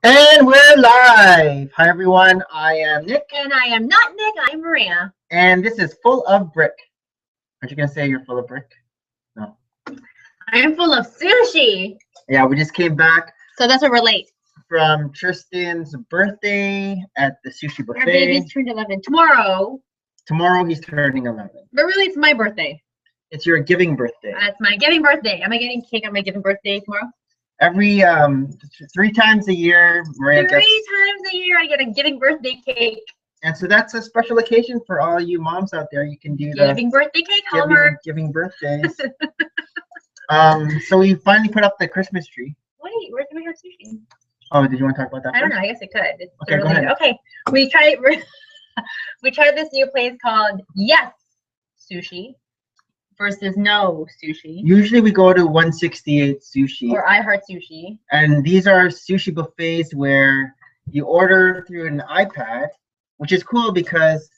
And we're live. Hi everyone. I am Nick, And I am not Nick, I'm Maria. and this is Full of Brick. Aren't you gonna say you're full of brick? No. I am full of sushi. Yeah, we just came back So that's what we're late. from Tristan's birthday at the sushi Our buffet. baby's turned 11 tomorrow, Tomorrow he's turning 11. but really it's my birthday. It's your giving birthday. It's my giving birthday. Am I getting cake on my giving birthday tomorrow? Every 3 times a year, Maria Three gets, times a year I get a giving birthday cake. and so that's a special occasion for all you moms out there. You can do the Giving birthday cake, Homer. giving birthdays. So we finally put up the Christmas tree. Wait, where can we have sushi? Oh, did you want to talk about that? I don't first? know. I guess I could. It's Okay, go ahead. Okay, we tried. We tried this new place called Yes Sushi versus No Sushi Usually we go to 168 Sushi, or I Heart Sushi. and these are sushi buffets where you order through an iPad, which is cool because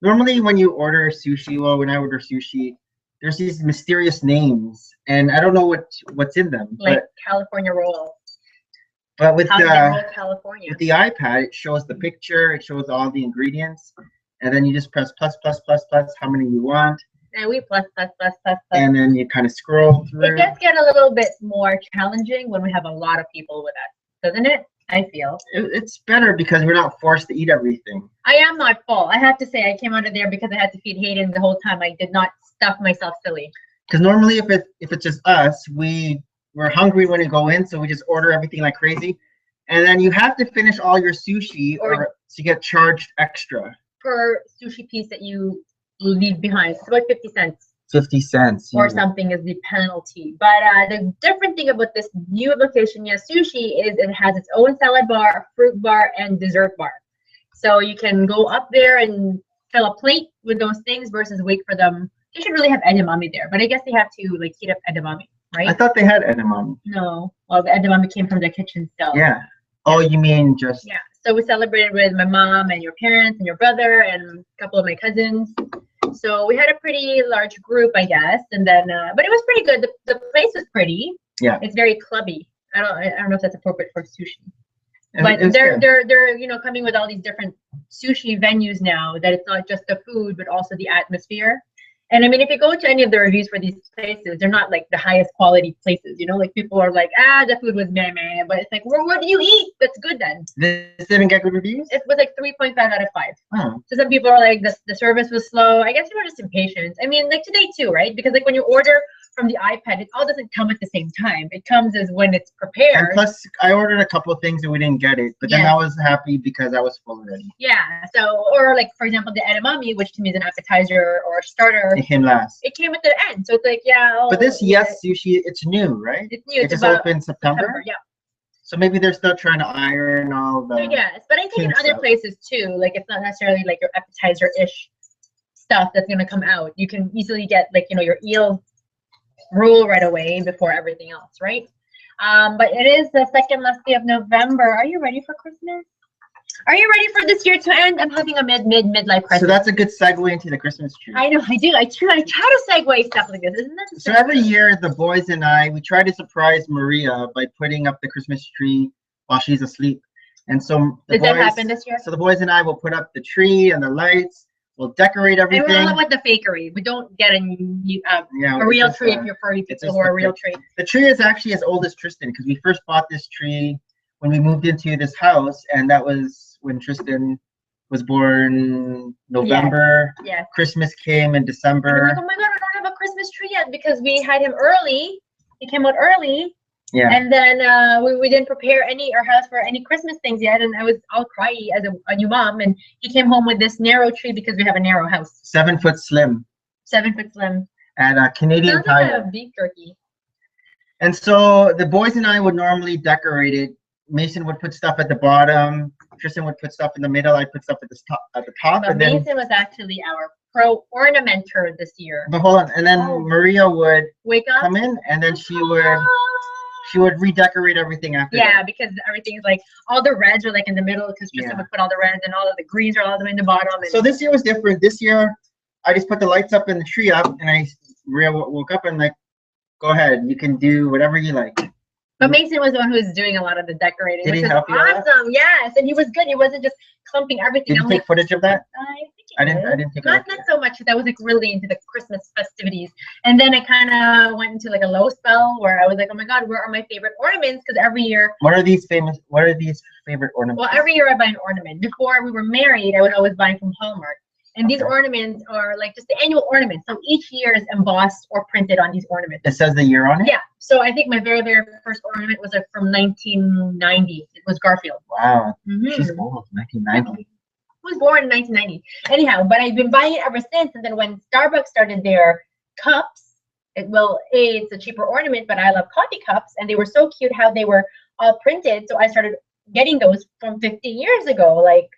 normally when you order sushi, well, when I order sushi, there's these mysterious names, and I don't know what's in them. Like California roll. But with How's it the roll California? with the iPad, it shows the picture, it shows all the ingredients, and then you just press plus plus plus plus how many you want, And we plus. and then you kind of scroll It through. does get a little bit more challenging when we have a lot of people with us, doesn't it? I feel. It's better because we're not forced to eat everything. I am not full. I have to say I came out of there because I had to feed Hayden the whole time. I did not stuff myself silly. Because normally, if it's just us, we're hungry when we go in, so we just order everything like crazy, and then you have to finish all your sushi, or you get charged extra. Per sushi piece that you leave behind. It's about 50 cents 50 cents. or something is the penalty. But the different thing about this new location, Yes Sushi, is it has its own salad bar, fruit bar, and dessert bar. So you can go up there and fill a plate with those things versus wait for them. They should really have edamame there, but I guess they have to like heat up edamame, I right? thought they had edamame. No, well the edamame came from the kitchen still. Yeah. Oh, you mean just? Yeah. So we celebrated with my mom and your parents and your brother and a couple of my cousins. So we had a pretty large group, I guess, and then but it was pretty good. The place was pretty. Yeah. It's very clubby. I don't know if that's appropriate for sushi. It But was they're good. coming with all these different sushi venues now that it's not just the food but also the atmosphere. And I mean, if you go to any of the reviews for these places, they're not like the highest quality places. Like people are like, the food was meh meh, but it's like, well, what do you eat? That's good then. This didn't get good reviews. It was like 3.5 out of 5. Oh. So some people are like, the service was slow. I guess people are just impatient. I mean, like today too, right? Because like when you order from the iPad, it all doesn't come at the same time. It comes as when it's And prepared. plus, I ordered a couple of things and we didn't get it, but then Yeah. I was happy because I was full already. Yeah. So, or like for example, the edamame, which to me is an appetizer or a starter, It came last. it came at the end. So it's like, yeah. But this Yes Sushi, it's new, right? It's new. It It's just about opened September. Yeah. So maybe they're still trying to iron all the. Yes, but I think in kinks other out. places too, like it's not necessarily like your appetizer-ish stuff that's gonna come out. You can easily get like your eel roll right away before everything else, right? But it is the second last day of November. Are you ready for Christmas? Are you ready for this year to end? I'm having a midlife crisis. So that's a good segue into the Christmas tree. I know, I do. I try to segue stuff like this, isn't that? So every year, the boys and I, we try to surprise Maria by putting up the Christmas tree while she's asleep. And so Did that happen this year? So the boys and I will put up the tree and the lights. We'll decorate And everything. we're all about the fakery. We don't get a Yeah, real it's tree just, if you're 40 it's people just who are a a real fake. tree. The tree is actually as old as Tristan because we first bought this tree when we moved into this house, and that was when Tristan was born November. Yeah. Christmas came in And we're December. like, oh my god, we don't have a Christmas tree yet because we had him early. He came out early. Yeah. And then we didn't prepare our house for any Christmas things yet. And I was all cryy as a new mom. And he came home with this narrow tree because we have a narrow house. 7 foot slim 7 foot slim. at a Canadian Sounds like Tire. a beef jerky. And so the boys and I would normally decorate it. Mason would put stuff at the bottom. Tristan would put stuff in the middle. I'd put stuff at the top. But And then, Mason was actually our pro ornamenter this year. but hold on. And then Oh. Maria would Wake up. come in, and then she would redecorate everything after. Yeah, that. because everything is like all the reds are like in the middle because Tristan Yeah. would put all the reds and all of the greens are all the way in the bottom. And So this year was different. This year, I just put the lights up and the tree up, and Maria woke up and like, go ahead, you can do whatever you like. But Mason was the one who was doing a lot of the decorating, Did which he is help you out? awesome. Yes, and he was good. He wasn't just clumping everything. Did you take footage of that? I think I didn't take a not look. so much because I was like really into the Christmas festivities, and then I kind of went into like a low spell where I was like, oh my god, where are my favorite ornaments? Because every year, What are these favorite ornaments? well, every year I buy an ornament. Before we were married, I would always buy from Hallmark. And these Okay. ornaments are like just the annual ornaments. So each year is embossed or printed on these ornaments. It says the year on it? Yeah. So I think my very, very first ornament was from 1990. It was Garfield. Wow. Mhm. She's old, 1990. I was born in 1990. Anyhow, but I've been buying it ever since. And then when Starbucks started their cups, it's a cheaper ornament, but I love coffee cups. And they were so cute how they were all printed. So I started getting those from 50 years ago, like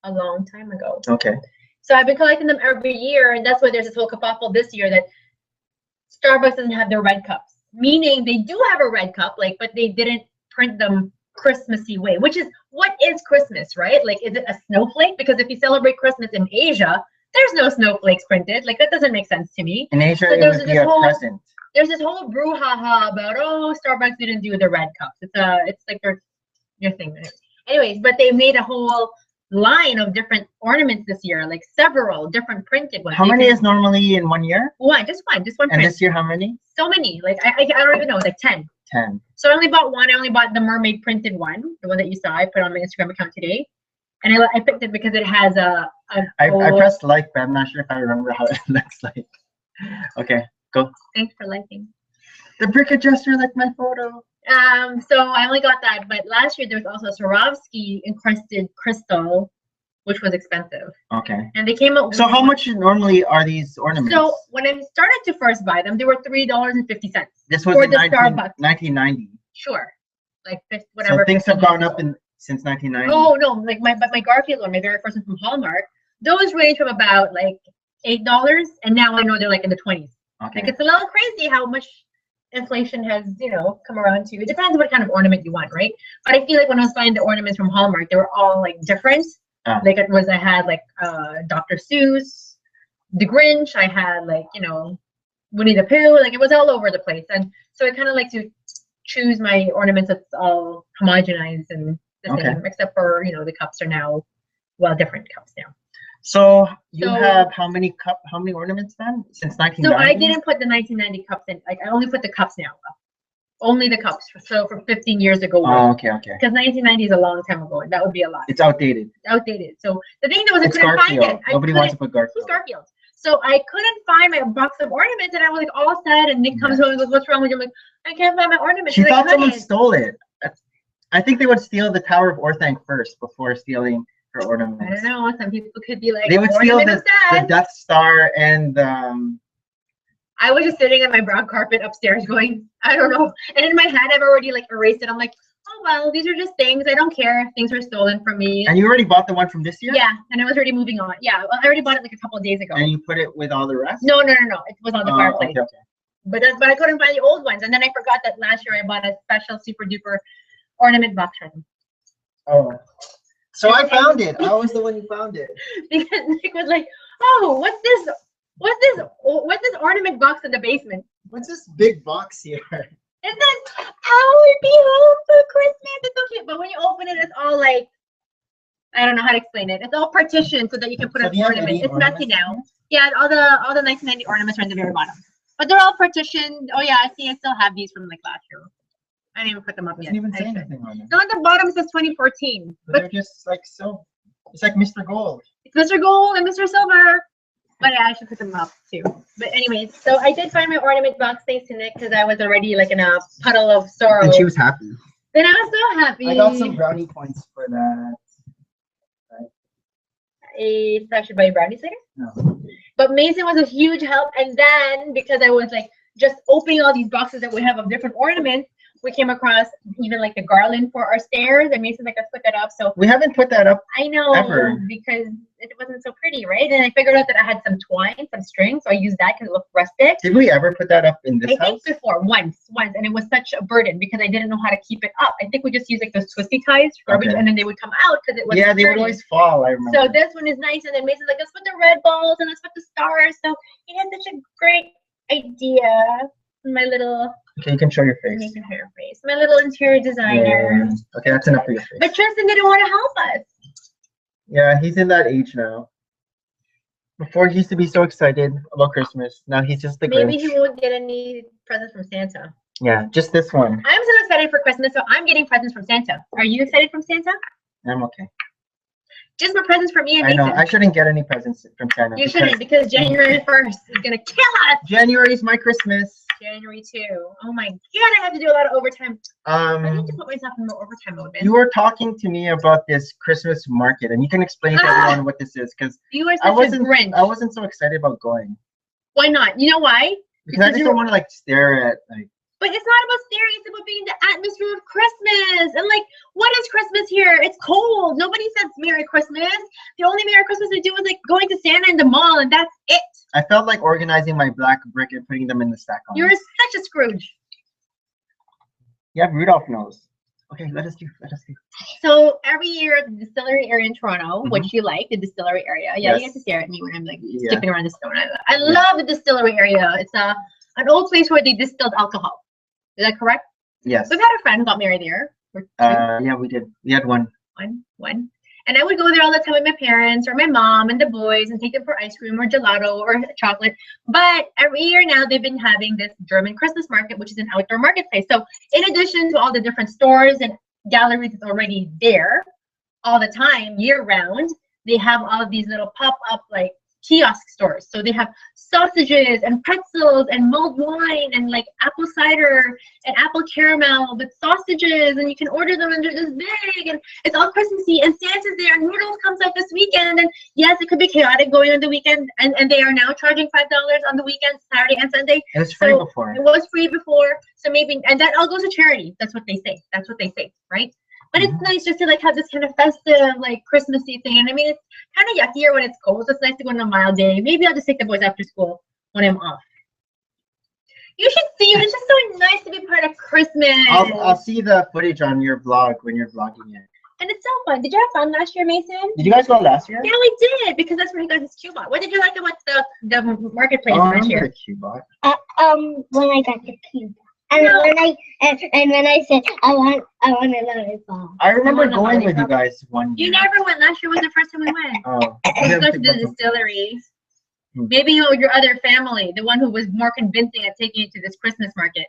a long time ago. Okay. So I've been collecting them every year, and that's why there's this whole kerfuffle this year that Starbucks doesn't have their red cups. Meaning they do have a red cup, but they didn't print them Christmassy way, which is what is Christmas, right? Like, is it a snowflake? Because if you celebrate Christmas in Asia, there's no snowflakes printed. Like, that doesn't make sense to me. In Asia, So it would be a present. There's this whole brouhaha about, oh, Starbucks didn't do the red cups. It's like their thing. Anyways, but they made a whole line of different ornaments this year, like several different printed ones. How many is normally in 1 year? Just one print. And this year, how many? So many. Like I don't even know, like 10. 10. So I only bought one. I only bought the mermaid printed one, the one that you saw. I put on my Instagram account today, and I picked it because it has I pressed like, but I'm not sure if I remember how it looks like. Okay, go. Thanks for liking. The brick adjuster liked my photo. So I only got that, but last year there was also a Swarovski encrusted crystal, which was expensive. Okay. And they came out. So how much normally are these ornaments? So when I started to first buy them, they were $3.50. This was for in the Starbucks. 1990. Sure. Like whatever. So things have gone up since 1990. Oh no, like my Garfield one, my very first one from Hallmark, those range from about like $8, and now I know they're like in the 20s. Okay. Like it's a little crazy how much inflation has, come around to. It depends what kind of ornament you want, right? But I feel like when I was buying the ornaments from Hallmark, they were all like different. Like I had like Dr. Seuss, the Grinch, I had like, Winnie the Pooh, like it was all over the place. And so I kind of like to choose my ornaments that's all homogenized and the same, except for, the cups are now, different cups now. So you have how many ornaments then since 1990? So I didn't put the 1990 cups in. Like I only put the cups now. Only the cups. So from 15 years ago. Oh, okay. Because 1990 is a long time ago, and that would be a lot. It's outdated. So the thing that was I couldn't Garfield. find it. Nobody wants to put Garfield. Who's Garfield? So I couldn't find my box of ornaments, and I was like all sad. And Nick comes home and goes, "What's wrong with you?" I'm like, "I can't find my ornaments." She thought someone stole it. I think they would steal the Tower of Orthanc first before stealing her ornaments. I don't know. Some people could be like, they would steal the Death Star and I was just sitting on my brown carpet upstairs going, I don't know. And in my head, I've already like erased it. I'm like, oh, well, these are just things. I don't care if things were stolen from me. And you already bought the one from this year? Yeah. And I was already moving on. Yeah. Well, I already bought it like a couple of days ago. And you put it with all the rest? No. It was on the fireplace. Okay. But I couldn't find the old ones. And then I forgot that last year I bought a special super duper ornament box for him. Oh. So I found it. I was the one who found it. Because Nick was like, oh, what's this ornament box in the basement? What's this big box here? It says, I will be home for Christmas. It's so cute. But when you open it, it's all like, I don't know how to explain it. It's all partitioned so that you can put an ornament. It's messy now. Yeah, all the 1990 ornaments are in the very bottom. But they're all partitioned. Oh yeah, I still have these from like last year. I didn't even put them up yet. Didn't even say anything on them. No, on the bottom it says 2014. But they're just like so. It's like Mr. Gold. It's Mr. Gold and Mr. Silver. But yeah, I should put them up too. But anyways, so I did find my ornament box thanks to Nick because I was already like in a puddle of sorrow. And she was happy. Then I was so happy. I got some brownie points for that. So I should buy brownies later? No. But Mason was a huge help. And then because I was like just opening all these boxes that we have of different ornaments, we came across even like the garland for our stairs, and Mason's like, let's put that up. So we haven't put that up. I know ever. Because it wasn't so pretty, right? And I figured out that I had some twine, some string, so I used that because it looked rustic. Did we ever put that up in this house? I think before, once, and it was such a burden because I didn't know how to keep it up. I think we just used like those twisty ties, garbage, and then they would come out because it was. Yeah, they would always fall. I remember. So this one is nice, and then Mason's like, let's put the red balls and let's put the stars. So he had such a great idea. My little Okay, you can show your face. You can show your face. My little interior designer. Yeah. Okay, that's enough for your face. But Tristan didn't want to help us. Yeah, he's in that age now. Before he used to be so excited about Christmas. Now he's just the Maybe Grinch. he won't get any presents from Santa. Yeah, just this one. I'm so excited for Christmas, so I'm getting presents from Santa. Are you excited from Santa? I'm okay. Just more presents from me and I know. Nathan. I shouldn't get any presents from Santa. You shouldn't, because January 1st is gonna kill us. January is my Christmas. January 2. Oh my god, I have to do a lot of overtime. I need to put myself in more overtime mode, man. You were talking to me about this Christmas market, and you can explain to everyone what this is, because You are such a Grinch. I wasn't so excited about going. Why not? You know why? Because I just don't want to like stare at like. But it's not about staring, it's about being in the atmosphere of Christmas. And like, what is Christmas here? It's cold. Nobody says Merry Christmas. The only Merry Christmas we do is like going to Santa in the mall, and that's it. I felt like organizing my black brick and putting them in the stack. You're such a Scrooge. You have Rudolph nose. Okay, let us do. So every year at the distillery area in Toronto, which you like, the distillery area. Yeah, you get to stare at me when I'm like skipping around the store. I love the distillery area. It's an old place where they distilled alcohol. Is that correct? Yes. We've had a friend who got married there. Or two. Yeah, we did. We had one. One. And I would go there all the time with my parents or my mom and the boys and take them for ice cream or gelato or chocolate. But every year now they've been having this German Christmas market, which is an outdoor marketplace. So in addition to all the different stores and galleries that's already there all the time, year round, they have all of these little pop-up like kiosk stores. So they have sausages and pretzels and mulled wine and like apple cider and apple caramel with sausages, and you can order them and they're this big, and it's all Christmassy, and Santa's there, and Noodles comes out this weekend, and yes, it could be chaotic going on the weekend, and they are now charging $5 on the weekend, Saturday and Sunday. It was free before. It was free before, so maybe, and that all goes to charity. That's what they say, right? But it's nice just to like have this kind of festive, like Christmassy thing. And I mean, it's kind of yuckier when it's cold, so it's nice to go on a mild day. Maybe I'll just take the boys after school when I'm off. You should see it. It's just so nice to be part of Christmas. I'll see the footage on your vlog when you're vlogging it. And it's so fun. Did you have fun last year, Mason? Did you guys go last year? Yeah, we did, because that's where he got his Cubot. What did you like about the marketplace last year? Cubot. When I got the Cubot. And when I said I want another ball. I remember going with you guys one year. You never went. Last year was the first time we went. Oh. We go to the distillery. Maybe you or your other family, the one who was more convincing at taking you to this Christmas market.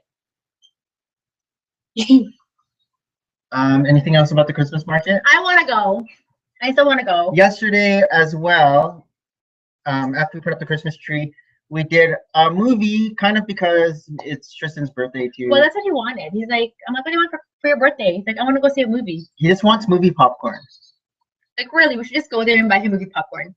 Anything else about the Christmas market? I want to go. I still want to go. Yesterday as well, after we put up the Christmas tree, we did a movie, kind of because it's Tristan's birthday too. Well, that's what he wanted. He's like, I'm like, what do you want for your birthday? He's like, I want to go see a movie. He just wants movie popcorn. Like, really, we should just go there and buy him movie popcorn.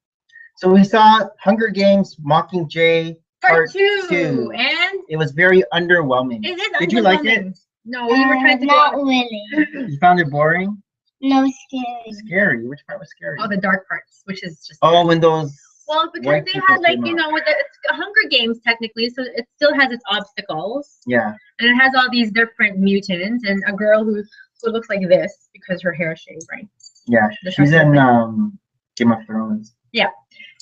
So we saw Hunger Games Mockingjay Part 2. And it was very underwhelming. It is Did you like it? No, we were trying to Not go. really. You found it boring? No, scary. Scary? Which part was scary? All the dark parts, which is just. Oh, when those. Well, because white they people had like, came you out. know, with it's Hunger Games technically, so it still has its obstacles. Yeah. And it has all these different mutants and a girl who looks like this because her hair is shaved, right? Yeah, she's in Game of Thrones. Yeah.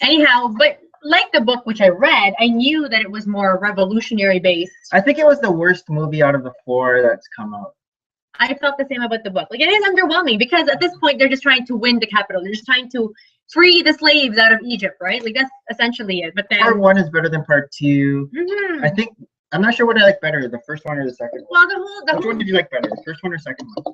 Anyhow, but like the book which I read, I knew that it was more revolutionary based. I think it was the worst movie out of the 4 that's come out. I felt the same about the book. Like, it is underwhelming because at this point they're just trying to win the capital. They're just trying to free the slaves out of Egypt, right? Like, that's essentially it. But then Part 1 is better than Part 2. Mhm. I think I'm not sure what I like better, the first one or the second one. Well, Which one did you like better, the first one or second one?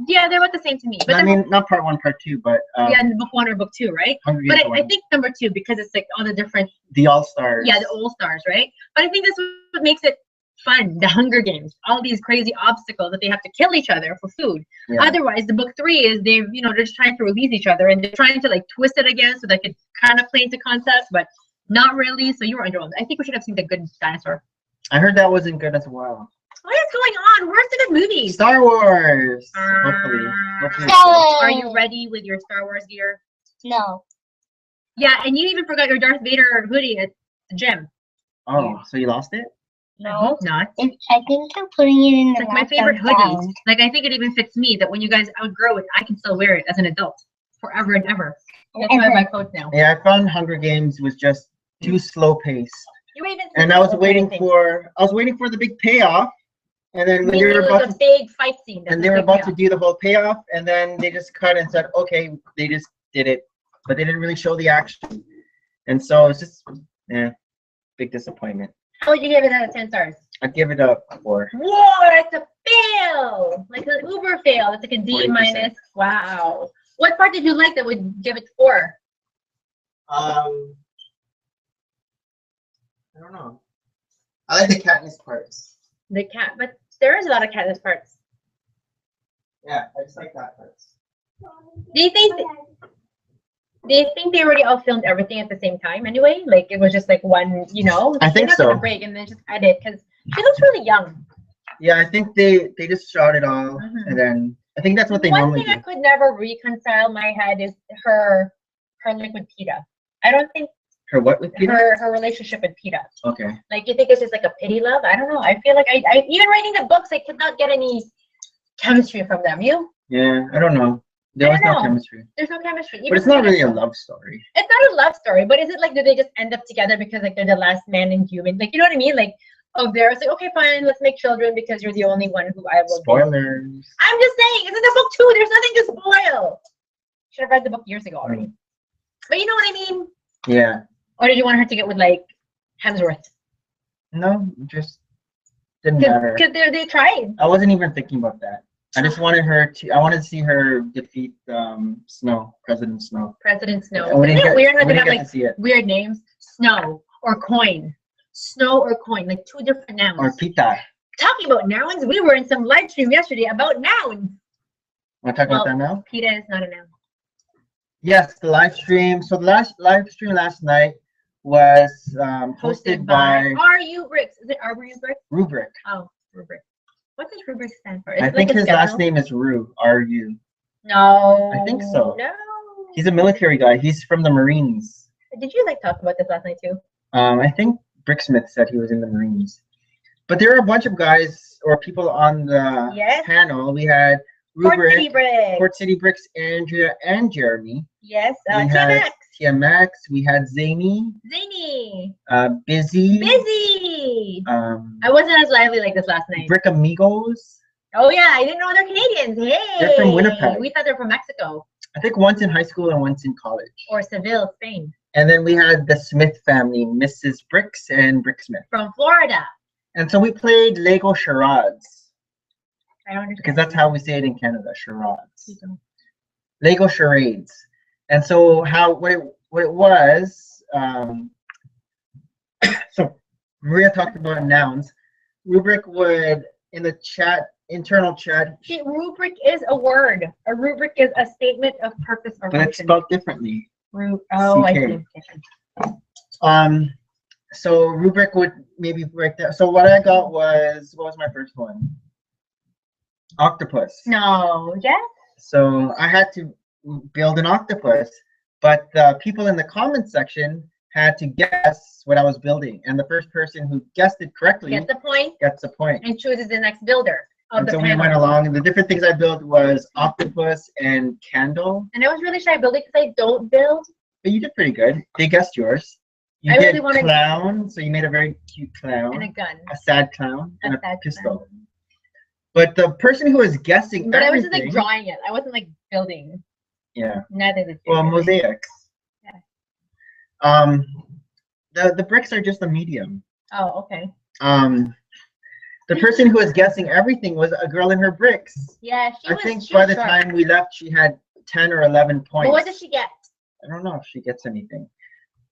yeah, they're about the same to me. But I mean, not Part 1, Part 2, but yeah, book 1 or book 2, right? Hunger But Games I 1. think number 2 because it's like all the different, The All Stars. yeah, the old stars, right? But I think that's what makes it fun. The Hunger Games, all these crazy obstacles that they have to kill each other for food. Yeah. Otherwise, the book 3 is they're just trying to release each other and they're trying to like twist it again so they could kind of play into concept, but not really. So you were underwhelmed. I think we should have seen The Good Dinosaur. I heard that wasn't good as well. What is going on? Where's the good movies? Star Wars. Hopefully. Star Wars. Are you ready with your Star Wars gear? No. Yeah, and you even forgot your Darth Vader hoodie at the gym. Oh, so you lost it? I hope not. I think I'm putting it in It's the like my favorite hoodie. Like, I think it even fits me that when you guys outgrow it, I can still wear it as an adult forever and ever. That's why I buy clothes now. Yeah, I found Hunger Games was just too slow paced. You even And I was waiting for the big payoff, And then when Maybe they were like about a to, big fight scene. and they were about to do the whole payoff, and then they just cut and said, okay, they just did it, but they didn't really show the action. And so it's just, big disappointment. How would you give it out of 10 stars? I'd give it a 4. Whoa, that's a fail. Like an uber fail. That's like a D 40%. minus. Wow. What part did you like that would give it 4? I don't know. I like the Katniss parts. The cat, but there is a lot of Katniss parts. Yeah, I just like that part. Do you think they already all filmed everything at the same time anyway? Like it was just like one, you know? I think they're not so. gonna break and then just edit because she looks really young. Yeah, I think they just shot it all, Mhm. and then I think that's what they One normally thing I do. could never reconcile in my head is her like with Peta. I don't think Her what with Peter? her relationship with Peta. Okay. Like you think it's just like a pity love? I don't know. I feel like I even reading the books, I could not get any chemistry from them. You? Yeah, I don't know. There I was don't no know. chemistry. There's no chemistry. But Even it's not when really a it's- love story. It's not a love story, but is it like, do they just end up together because like they're the last man in human? Like, you know what I mean? Like, oh, there's like, okay, fine, let's make children because you're the only one who I will. Spoilers. I'm just saying, it's in the book too. There's nothing to spoil. Should have read the book years ago already. But you know what I mean? Yeah. Or did you want her to get with like Hemsworth? No, just didn't matter. Because they tried. I wasn't even thinking about that. I just wanted her to. I wanted to see her defeat Snow, President Snow. President Snow. And we Isn't didn't it get, weird how we they didn't have get like to see it. weird names? Snow or coin. Snow or coin, like 2 different nouns. Or Pita. Talking about nouns, we were in some live stream yesterday about nouns. Want to talk about Well, that now? PETA is not a noun. Yes, the live stream. So the last live stream last night was hosted by RU Bricks. Is it RU Bricks? Rubric. Oh, Rubric. What does Rubric stand for? Is I it think like a his last schedule? name is Ru. R-U. No. I think so. No. He's a military guy. He's from the Marines. Did you like talk about this last night too? I think Bricksmith said he was in the Marines. But there are a bunch of guys or people on the Yes. panel. We had Port City Rubric, Bricks. Port City Bricks, Andrea, and Jeremy. Yes. We had TMX. TMX. We had Zany, Zany. Busy. Busy. Um, I wasn't as lively like this last night. Brick Amigos. Oh yeah, I didn't know they're Canadians. Hey. They're from Winnipeg. We thought they're from Mexico I think once in high school and once in college. or Seville, Spain. And then we had the Smith family, Mrs. Bricks and Bricksmith. From Florida. And so we played Lego charades I don't understand. because that's how we say it in Canada, charades. Lego charades. And so what it was, so Maria talked about nouns. Rubric would, in the chat, internal chat, See, rubric is a word. A rubric is a statement of purpose or but it's motion. spelled differently. Oh, I CK. see. So Rubric would maybe break that. So what I got was, what was my first one? Octopus. No, yes. So I had to build an octopus, but the people in the comments section had to guess what I was building. And the first person who guessed it correctly Get the point gets a point. and chooses the next builder of And the so we panel. went along, and the different things I built was octopus and candle. And I was really shy building because I don't build. But you did pretty good. They guessed yours. You I did really wanted- clown, so you made a very cute clown. And a gun. A sad clown and a sad pistol. clown. But the person who was guessing But I was just everything, like drawing it. I wasn't like building. yeah, Neither did well, you. mosaics. Yeah. The bricks are just a medium. Oh, okay. The person who was guessing everything was a girl in her bricks. Yeah, she I was. think she by was the sharp. time we left, she had 10 or 11 points. But what did she get? I don't know if she gets anything.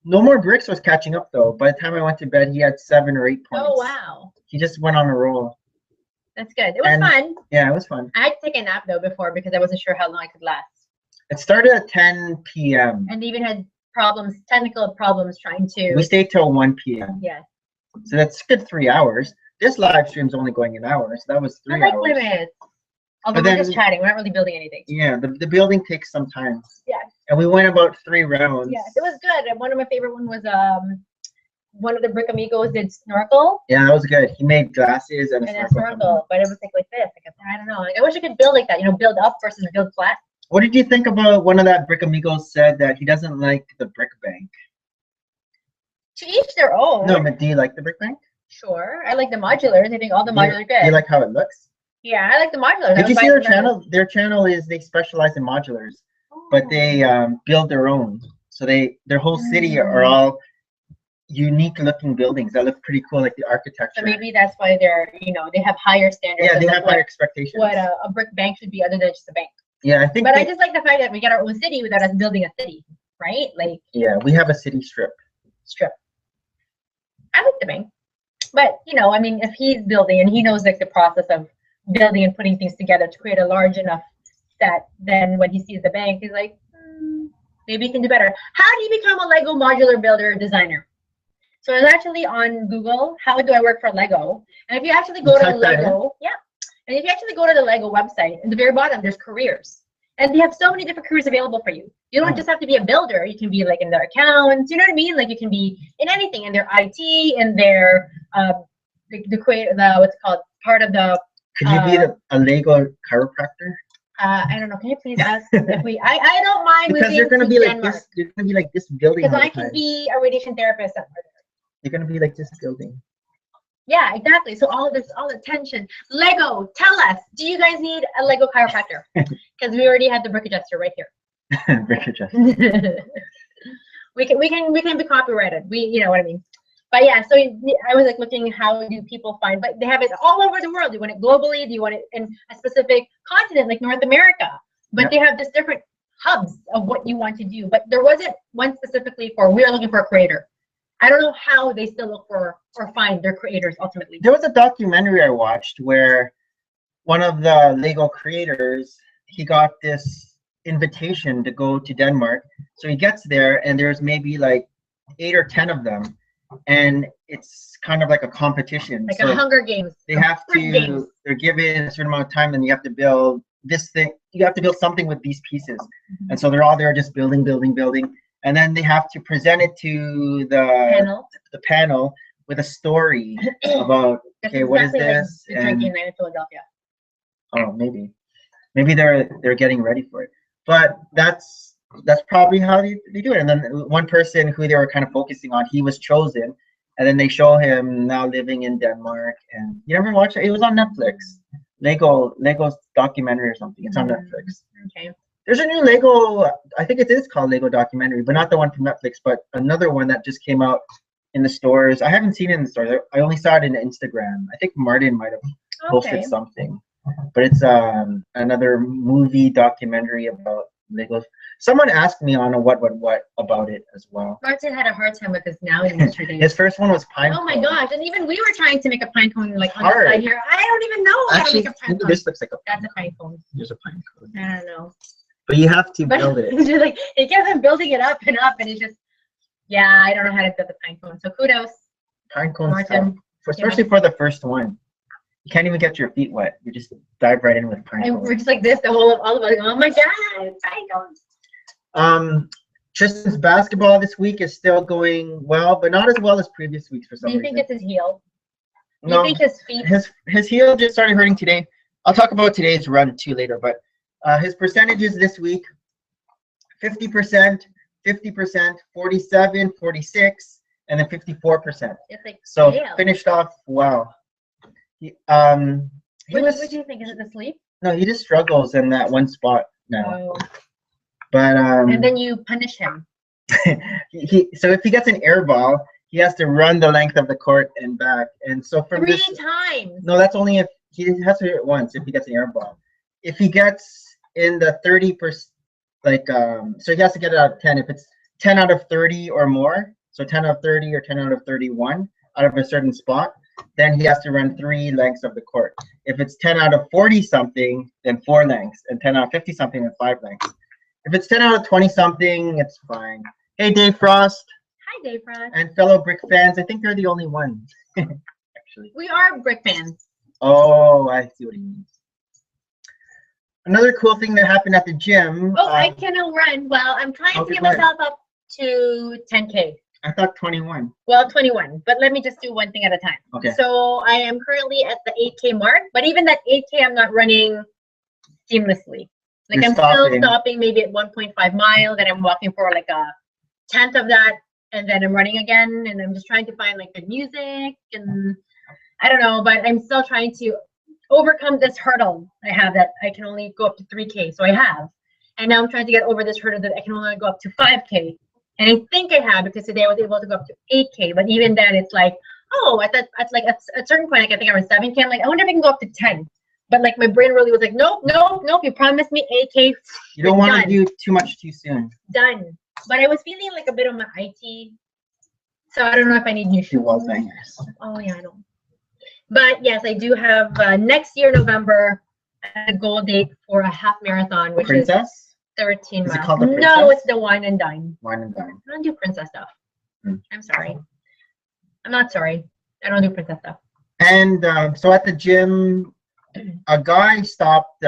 No More Bricks was catching up though. By the time I went to bed, he had 7 or 8 points. Oh wow, He just went on a roll. that's good. It was And- fun. Yeah, it was fun. I had to take a nap though before because I wasn't sure how long I could last, It started at 10 p.m. and even had problems, technical problems, trying to. We stayed till 1 p.m. Yeah, So that's a good 3 hours. This live stream's only going an hour, so that was 3 I like hours. limits. Although But we're just then- chatting, we're not really building anything. Yeah, the building takes some time. Yes. And we went about 3 rounds. Yes, it was good. And one of my favorite one was one of the Brick Amigos did snorkel Yeah, that was good. He made glasses and a and a snorkel. snorkel, but it was like this. Like I don't know. Like, I wish I could build like that. You know, build up versus build flat. What did you think about one of that Brick Amigos said that he doesn't like the brick bank? To each their own. No, but do you like the brick bank? Sure. I like the modulars. I think all the Do you- modulars are Do you good. like how it looks? Yeah, I like the modulars. I Did would you buy see their some of those. channel? Their channel is they specialize in modulars, but they build their own. So their whole city are all unique looking buildings that look pretty cool, like the architecture. So maybe that's why they're, they have higher standards. Yeah, of they like have higher expectations. what a brick bank should be other than just a bank. Yeah, I think. But I just like the fact that we get our own city without us building a city, right? Like Yeah, we have a city strip. I like the bank, but I mean, if he's building and he knows like the process of building and putting things together to create a large enough set, then when he sees the bank, he's like, maybe he can do better. How do you become a Lego modular builder designer? So it's actually on Google, how do I work for Lego? And if you actually go to type that in? Lego, yeah. And if you actually go to the Lego website, at the very bottom, there's careers. And they have so many different careers available for you. You don't just have to be a builder. You can be like in their accounts, you know what I mean? Like you can be in anything, in their IT, in their what's it called? Part of the Could you be a Lego chiropractor? I don't know. Can you please ask if we? I don't mind Because moving you're gonna to be like Denmark. this. You're gonna be like this building. Because all the I can time. be a radiation therapist. You're gonna be like this building. Yeah, exactly. So all the tension. Lego, tell us, do you guys need a Lego chiropractor? Because we already had the brick adjuster right here. Brick adjuster. we can be copyrighted. You know what I mean. But yeah, so I was like looking, how do people find? But they have it all over the world. Do you want it globally? Do you want it in a specific continent like North America? But they have just different hubs of what you want to do. But there wasn't one specifically for we are looking for a creator. I don't know how they still look for or find their creators ultimately. There was a documentary I watched where one of the Lego creators, he got this invitation to go to Denmark. So he gets there and there's maybe like 8 or 10 of them. And it's kind of like a competition. Like so a Hunger Games. they have to, they're given a certain amount of time and you have to build this thing. You have to build something with these pieces. And so they're all there just building. And then they have to present it to the panel with a story about, okay, what is this? Like and in Philadelphia. Oh, maybe they're getting ready for it. But that's probably how they do it. And then one person who they were kind of focusing on, he was chosen, and then they show him now living in Denmark. And you ever watch it? It was on Netflix. Lego's documentary or something. It's on Netflix. Okay. There's a new Lego, I think it is called Lego documentary, but not the one from Netflix, but another one that just came out in the stores. I haven't seen it in the stores. I only saw it in Instagram. I think Martin might have posted something. But it's another movie documentary about Legos. Someone asked me on a what about it as well. Martin had a hard time with this now yesterday. His first one was pine cone. Oh my gosh, and even we were trying to make a pine cone like on the side here. I don't even know how to make a pine cone. This looks like That's a pine cone. There's a pine cone. I don't know. But you have to build it. It's just like it kept on building it up, and it's just I don't know how to build a pine cone. So kudos. Pine cone's Martin. tough. Especially for the first one. You can't even get your feet wet. You just dive right in with pine And cones. we're just like this, all of us. Oh my god, pine cones. Tristan's basketball this week is still going well, but not as well as previous weeks for some reason. Do you think it's his heel? Do No, you think his feet? His heel just started hurting today. I'll talk about today's run too later, but his percentages this week: 50%, 50%, 47, 46, and then 54%. It's like So heel. finished off wow. What do you think? Is it the sleep? No, he just struggles in that one spot now. Oh. But And then you punish him. so if he gets an air ball, he has to run the length of the court and back. And so from 3 this, times. no, that's only if he has to do it once. If he gets an air ball, if he gets in the 30%, so he has to get it out of 10. If it's 10 out of 30 or more, so 10 out of 30 or 10 out of 31 out of a certain spot, then he has to run 3 lengths of the court. If it's 10 out of 40 something, then 4 lengths, and 10 out of 50 something, then 5 lengths. If it's 10 out of 20 something, it's fine. Hey, Dave Frost. Hi, Dave Frost. And fellow Brick fans, I think they're the only ones, actually. We are Brick fans. Oh, I see what he means. Another cool thing that happened at the gym. Oh, I cannot run. Well, I'm trying to get myself up to 10K. I thought 21. Well, 21. But let me just do one thing at a time. Okay. So I am currently at the 8K mark. But even that 8K, I'm not running seamlessly. Like I'm still stopping maybe at 1.5 miles, and I'm walking for like a tenth of that and then I'm running again, and I'm just trying to find like good music, and I don't know, but I'm still trying to overcome this hurdle I have that I can only go up to 3K. So I have, and now I'm trying to get over this hurdle that I can only go up to 5K. And I think I have because today I was able to go up to 8K, but even then it's like, oh, at a certain point, like I think I was 7K. I'm like, I wonder if I can go up to 10. But like my brain really was like, nope, nope, nope. You promised me 8K. You don't want to do too much too soon. Done. But I was feeling like a bit of my IT, so I don't know if I need new shoes. Wall bangers. Oh yeah, I know. But yes, I do have next year November a goal date for a half marathon, which Princess? is 13 Is it miles. called the No, Princess? it's the Wine and Dine. Wine and dine. I don't do princess stuff. Hmm. I'm sorry. I'm not sorry. I don't do princess stuff. And so at the gym, a guy stopped.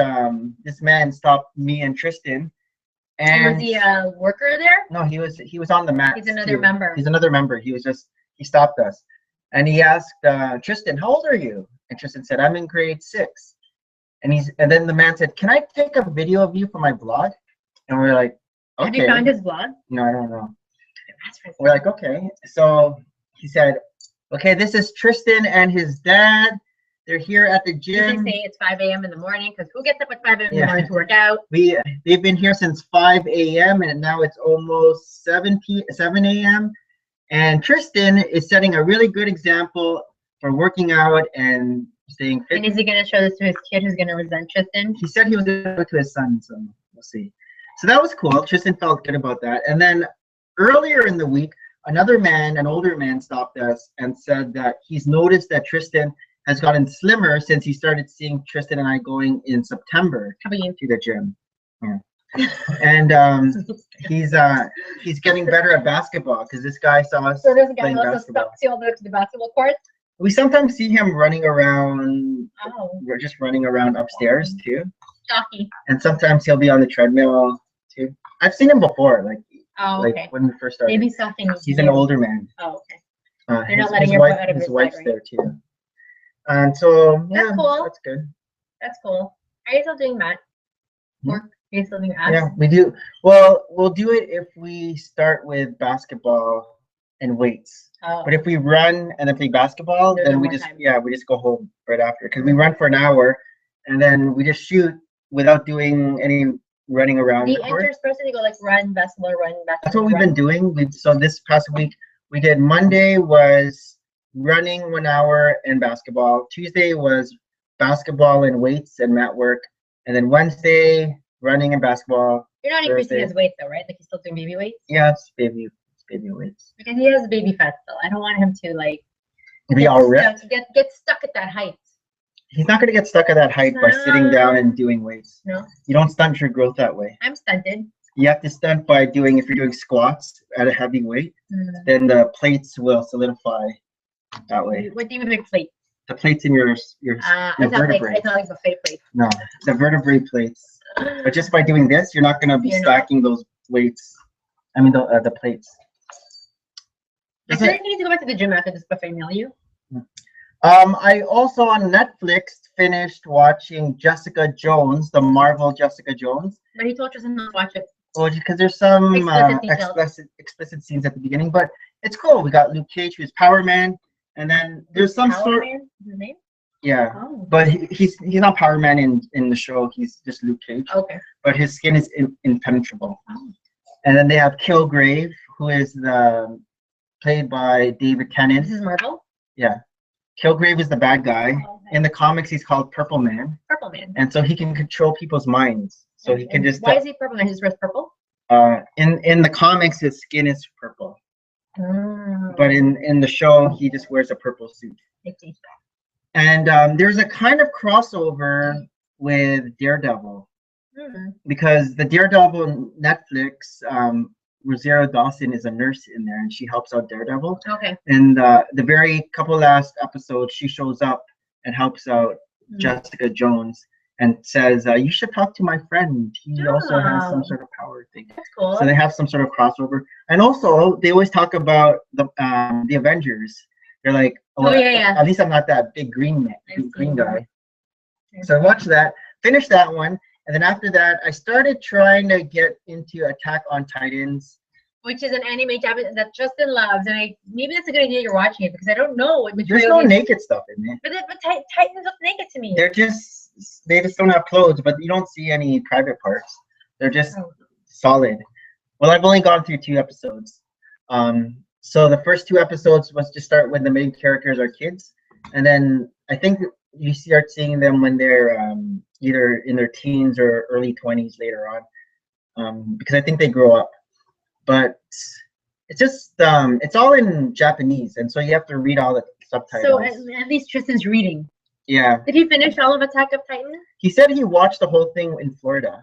This man stopped me and Tristan. And was he a worker there? No, he was on the mat. He's another member. He's another member. He stopped us, and he asked Tristan, "How old are you?" And Tristan said, "I'm in grade 6." And then the man said, "Can I take a video of you for my blog?" And we're like, "Okay." Have you found his blog? No, I don't know. We're like, "Okay." So he said, "Okay, this is Tristan and his dad. They're here at the Did gym." they say it's 5 a.m. in the morning? Because who gets up at 5 a.m. in Yeah. the morning to work out? They've been here since 5 a.m. and now it's almost 7 a.m. And Tristan is setting a really good example for working out and staying fit. And is he going to show this to his kid who's going to resent Tristan? He said he was going to go to his son, so we'll see. So that was cool. Tristan felt good about that. And then earlier in the week, another man, an older man, stopped us and said that he's noticed that Tristan has gotten slimmer since he started seeing Tristan and I going in September How about you? to the gym. Yeah. And he's getting better at basketball because this guy saw us So there's a guy playing who also basketball. stalks you all the way to the basketball court? We sometimes see him running around. Oh, We're just running around upstairs too, stocky. and sometimes he'll be on the treadmill too. I've seen him before, Oh, like okay. when we first started. Maybe stalking you. He's an older man. Oh, okay. You're not His letting your wife, foot out of his his wife's leg, there too. And so yeah, That's cool. that's good. That's cool. Are you still doing that? Work? Are you still doing abs? Yeah, we do. Well, we'll do it if we start with basketball and weights. Oh. But if we run and then play basketball, There's then no we more just time. we just go home right after because we run for an hour and then we just shoot without doing any running around The the court. interspersing go like run basketball, run basketball. That's what we've run. been doing. So this past week we did Monday was running 1 hour and basketball. Tuesday was basketball and weights and mat work, and then Wednesday running and basketball. You're not increasing Thursday. his weight though, right? Like he's still doing baby weights? Yeah, it's baby weights. Because he has baby fat still. I don't want him to like Be all ripped. get stuck at that height. He's not going to get stuck at that height by sitting down and doing weights. No, You don't stunt your growth that way. I'm stunted. You have to stunt by if you're doing squats at a heavy weight, then the plates will solidify that way. What do you mean plate? The plates in your I thought vertebrae. like buffet plate. No, the vertebrae plates. But just by doing this, you're not going to be You're not. stacking those weights. I mean, the plates. I feel like you need to go back to the gym after this buffet meal. You? I also on Netflix finished watching Jessica Jones, the Marvel Jessica Jones. But he told Tristan not to watch it. Well, because there's some Explicit details. explicit scenes at the beginning, but it's cool. We got Luke Cage, who's Power Man, and then there's some Power sort. Man? Is his name? Yeah, Oh. but he's not Power Man in the show. He's just Luke Cage. Okay. But his skin is impenetrable. Oh. And then they have Kilgrave, who is played by David Tennant. This is Marvel. Yeah, Kilgrave is the bad guy. Oh, okay. In the comics, he's called Purple Man, Purple Man. and so he can control people's minds. So he can just. Why is he purple man? His wrist purple? In the comics, his skin is purple, Oh, but in the show, he just wears a purple suit. I see. And there's a kind of crossover with Daredevil because the Daredevil on Netflix, Rosario Dawson is a nurse in there, and she helps out Daredevil. Okay. And the very couple last episodes, she shows up and helps out Jessica Jones and says, "You should talk to my friend. He also has some sort of power thing." That's cool. So they have some sort of crossover, and also they always talk about the Avengers. They're like, yeah. At least I'm not that big green seen guy. So I watched that, finished that one, and then after that, I started trying to get into Attack on Titans. which is an anime Japanese that Justin loves, and maybe that's a good idea you're watching it because I don't know what There's material. no naked stuff in it. But Titans look naked to me. They just don't have clothes, but you don't see any private parts. They're just solid. Well, I've only gone through 2 episodes. So the first 2 episodes was to start when the main characters are kids, and then I think you start seeing them when they're either in their teens or early 20s later on, because I think they grow up. But it's just it's all in Japanese, and so you have to read all the subtitles. So at least Tristan's reading. Yeah. Did he finish all of Attack of Titan? He said he watched the whole thing in Florida.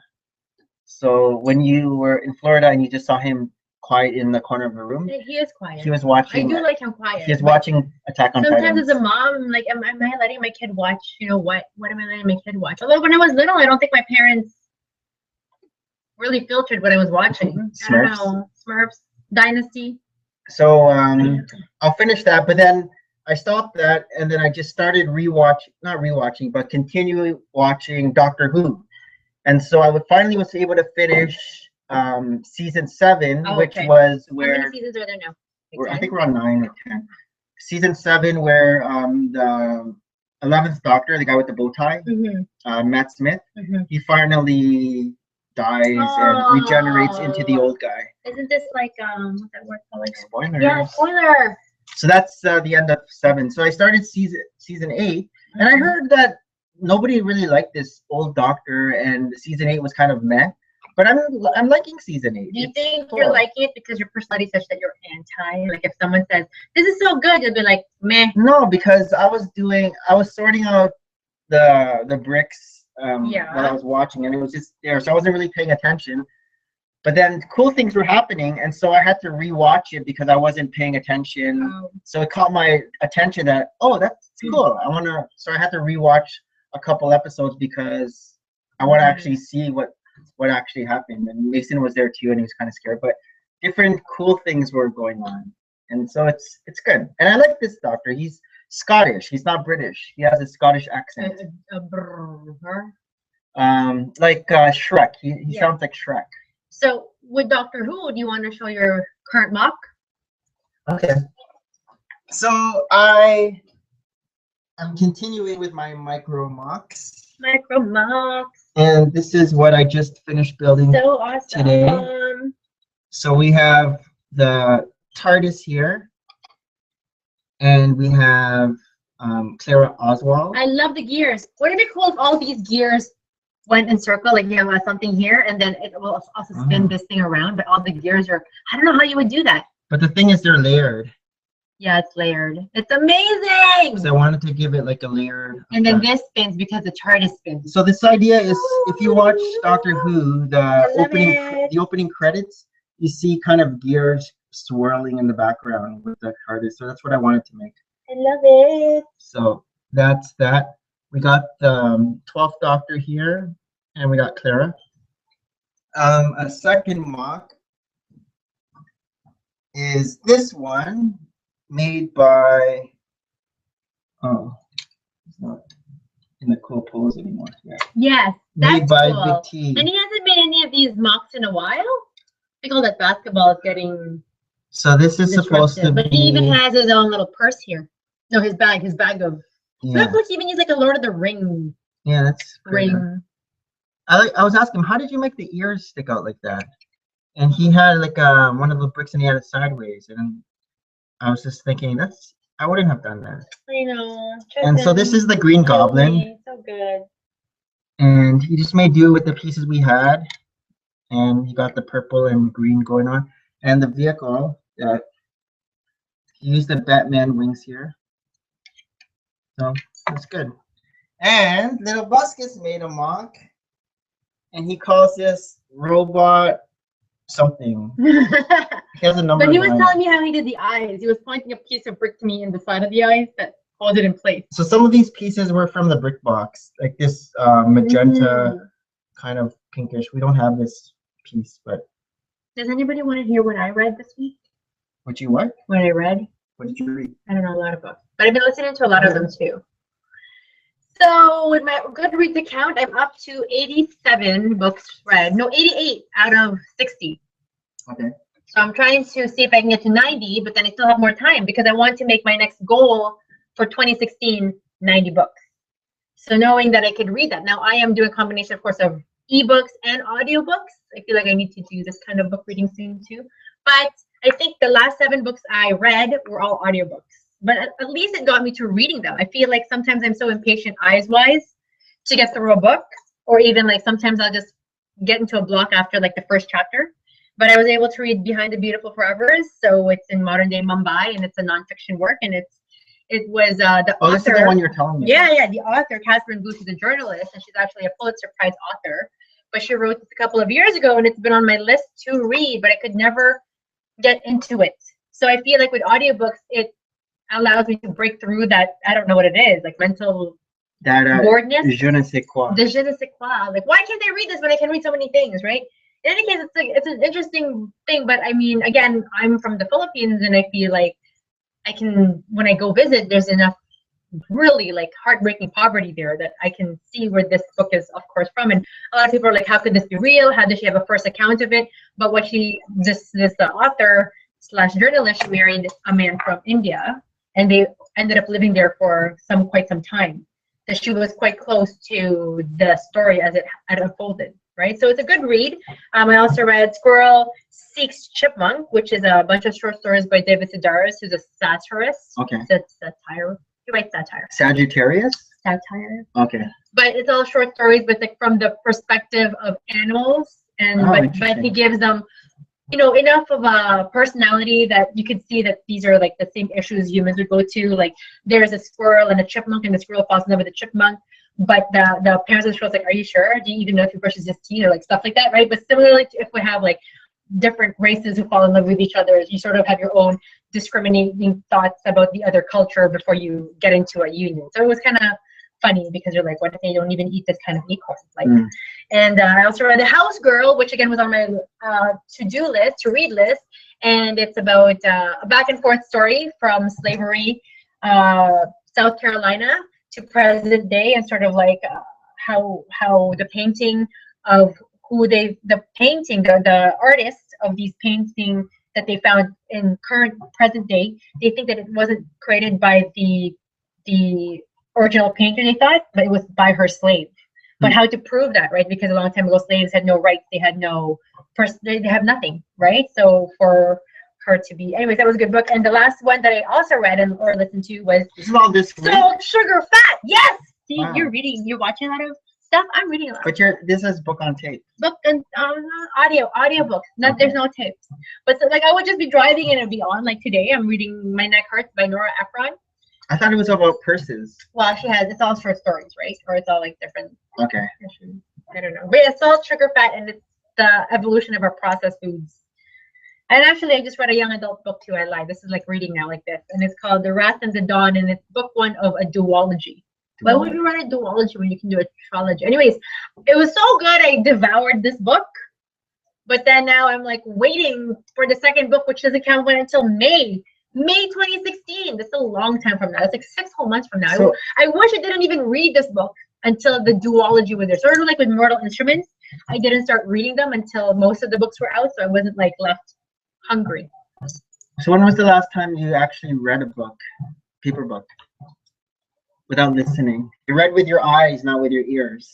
So when you were in Florida and you just saw him quiet in the corner of the room, He is quiet. he was watching. I do like him quiet. He was watching Attack on Sometimes Titan. as a mom, I'm like, am I letting my kid watch? What am I letting my kid watch? Although when I was little, I don't think my parents really filtered what I was watching. I don't know. Smurfs, Dynasty. So I'll finish that, but then I stopped that, and then I just started not rewatching, but continuing watching Doctor Who. And so I finally was able to finish season 7, which was where. How many seasons are there now? I think we're on 9 or 10. Season 7, where the 11th Doctor, the guy with the bow tie, Matt Smith, he finally dies and regenerates into the old guy. Isn't this like what's that word called? Spoiler. Yeah, spoiler. So that's the end of 7. So I started season 8, and I heard that nobody really liked this old Doctor, and season 8 was kind of meh. But I'm liking season 8. Do you think you're liking it because your personality is such that you're anti? Like if someone says this is so good, you'll be like meh. No, because I was sorting out the bricks while I was watching, and it was just there, so I wasn't really paying attention. But then cool things were happening, and so I had to rewatch it because I wasn't paying attention. So it caught my attention that that's cool. So I had to rewatch a couple episodes because I want to actually see what actually happened. And Mason was there too, and he was kind of scared. But different cool things were going on, and so it's good. And I like this Doctor. He's Scottish. He's not British. He has a Scottish accent. Like Shrek. He sounds like Shrek. So with Doctor Who, do you want to show your current mock? Okay. So I'm continuing with my micro mocks. Micro mocks. And this is what I just finished building today. So we have the TARDIS here, and we have Clara Oswald. I love the gears. Wouldn't it be cool if all these gears went in circle, like you have something here, and then it will also spin this thing around, but all the gears are, I don't know how you would do that. But the thing is, they're layered. Yeah, it's layered. It's amazing! So I wanted to give it like a layered. And then this spins because the TARDIS spins. So this idea is, if you watch Doctor Who, the opening credits, you see kind of gears swirling in the background with the TARDIS. So that's what I wanted to make. I love it. So that's that. We got the 12th Doctor here, and we got Clara. A second mock is this one, made by, it's not in the cool pose anymore. Yeah. Yes, made by cool. Big T. And he hasn't made any of these mocks in a while. I think all that basketball is getting. So this is supposed to be. But he even has his own little purse here. No, his bag of. Yeah. Look, he even used like a Lord of the Rings. Yeah, that's great. Ring. I was asking him, how did you make the ears stick out like that? And he had like one of the bricks, and he had it sideways, and I was just thinking, I wouldn't have done that. I know. And so this is the Green Goblin. So good. And he just made do with the pieces we had, and he got the purple and green going on, and the vehicle that he used the Batman wings here. So that's good. And Little Buskus made a mock, and he calls this robot something. He has a number. But he was telling me how he did the eyes. He was pointing a piece of brick to me in the side of the eyes that hold it in place. So some of these pieces were from the brick box, like this magenta kind of pinkish. We don't have this piece, but. Does anybody want to hear what I read this week? What you what? What I read? What did you read? I don't know, a lot of books, but I've been listening to a lot of them too. So with my Goodreads account, I'm up to 87 books read. No, 88 out of 60. Okay. So I'm trying to see if I can get to 90, but then I still have more time because I want to make my next goal for 2016 90 books. So knowing that I could read that. Now I am doing a combination, of course, of ebooks and audiobooks. I feel like I need to do this kind of book reading soon too. But I think the last 7 books I read were all audiobooks. But at least it got me to reading them. I feel like sometimes I'm so impatient eyes-wise to get through a book, or even like sometimes I'll just get into a block after like the first chapter. But I was able to read Behind the Beautiful Forevers, so it's in modern day Mumbai, and it's a nonfiction work, and it was the author. This is the one you're telling me. Yeah, the author, Catherine Booth, is a journalist, and she's actually a Pulitzer Prize author. But she wrote this a couple of years ago, and it's been on my list to read, but I could never get into it. So I feel like with audiobooks, it allows me to break through that, I don't know what it is, like mental boredness. Je ne sais quoi. The je ne sais quoi. Like, why can't I read this when I can read so many things, right? In any case, it's an interesting thing, but I mean, again, I'm from the Philippines, and I feel like I can, when I go visit, there's enough really like heartbreaking poverty there that I can see where this book is, of course, from. And a lot of people are like, how could this be real? How does she have a first account of it? But what this author / journalist, she married a man from India, and they ended up living there for quite some time. So she was quite close to the story as it had unfolded. Right, so it's a good read. I also read Squirrel Seeks Chipmunk, which is a bunch of short stories by David Sedaris, who's a satirist. Okay. Satire. He writes satire. Sagittarius? Satire. Okay. But it's all short stories, but like from the perspective of animals, and but he gives them, enough of a personality that you can see that these are like the same issues humans would go to. Like there's a squirrel and a chipmunk, and the squirrel falls in love with the chipmunk. But the parents of the show's like, are you sure? Do you even know if he brushes his teeth, or like stuff like that, right? But similarly, if we have like different races who fall in love with each other, you sort of have your own discriminating thoughts about the other culture before you get into a union. So it was kind of funny because you're like, what if they don't even eat this kind of acorn? Like, and I also read The House Girl, which again was on my to read list, and it's about a back and forth story from slavery, South Carolina, to present day, and sort of like how the painting of the artists of these paintings that they found in present day, they think that it wasn't created by the original painter, they thought, but it was by her slave. But how to prove that, right? Because a long time ago, slaves had no rights, they had no they have nothing, right? So for her to be, anyways, that was a good book. And the last one that I also read or listened to was Salt, Sugar, Fat. Yes. See, wow. You're watching a lot of stuff. I'm reading a lot. But this is book on tape. Book and audio books. Okay. There's no tapes. But so, like, I would just be driving and it'd be on. Like today, I'm reading My Neck Hurts by Nora Ephron. I thought it was about purses. Well, it's all short stories, right? Or it's all like different. Okay. I don't know. But yeah, Salt, Sugar, Fat, and it's the evolution of our processed foods. And actually, I just read a young adult book too. I lied. This is like reading now, like this, and it's called The Wrath and the Dawn, and it's book 1 of a duology. Why would you write a duology when you can do a trilogy? Anyways, it was so good. I devoured this book, but then now I'm like waiting for the second book, which doesn't come out until May 2016. That's a long time from now. It's like 6 whole months from now. So, I wish I didn't even read this book until the duology was there. Sort of like with Mortal Instruments, I didn't start reading them until most of the books were out, so I wasn't like left hungry. So when was the last time you actually read a book, paper book, without listening? You read with your eyes, not with your ears.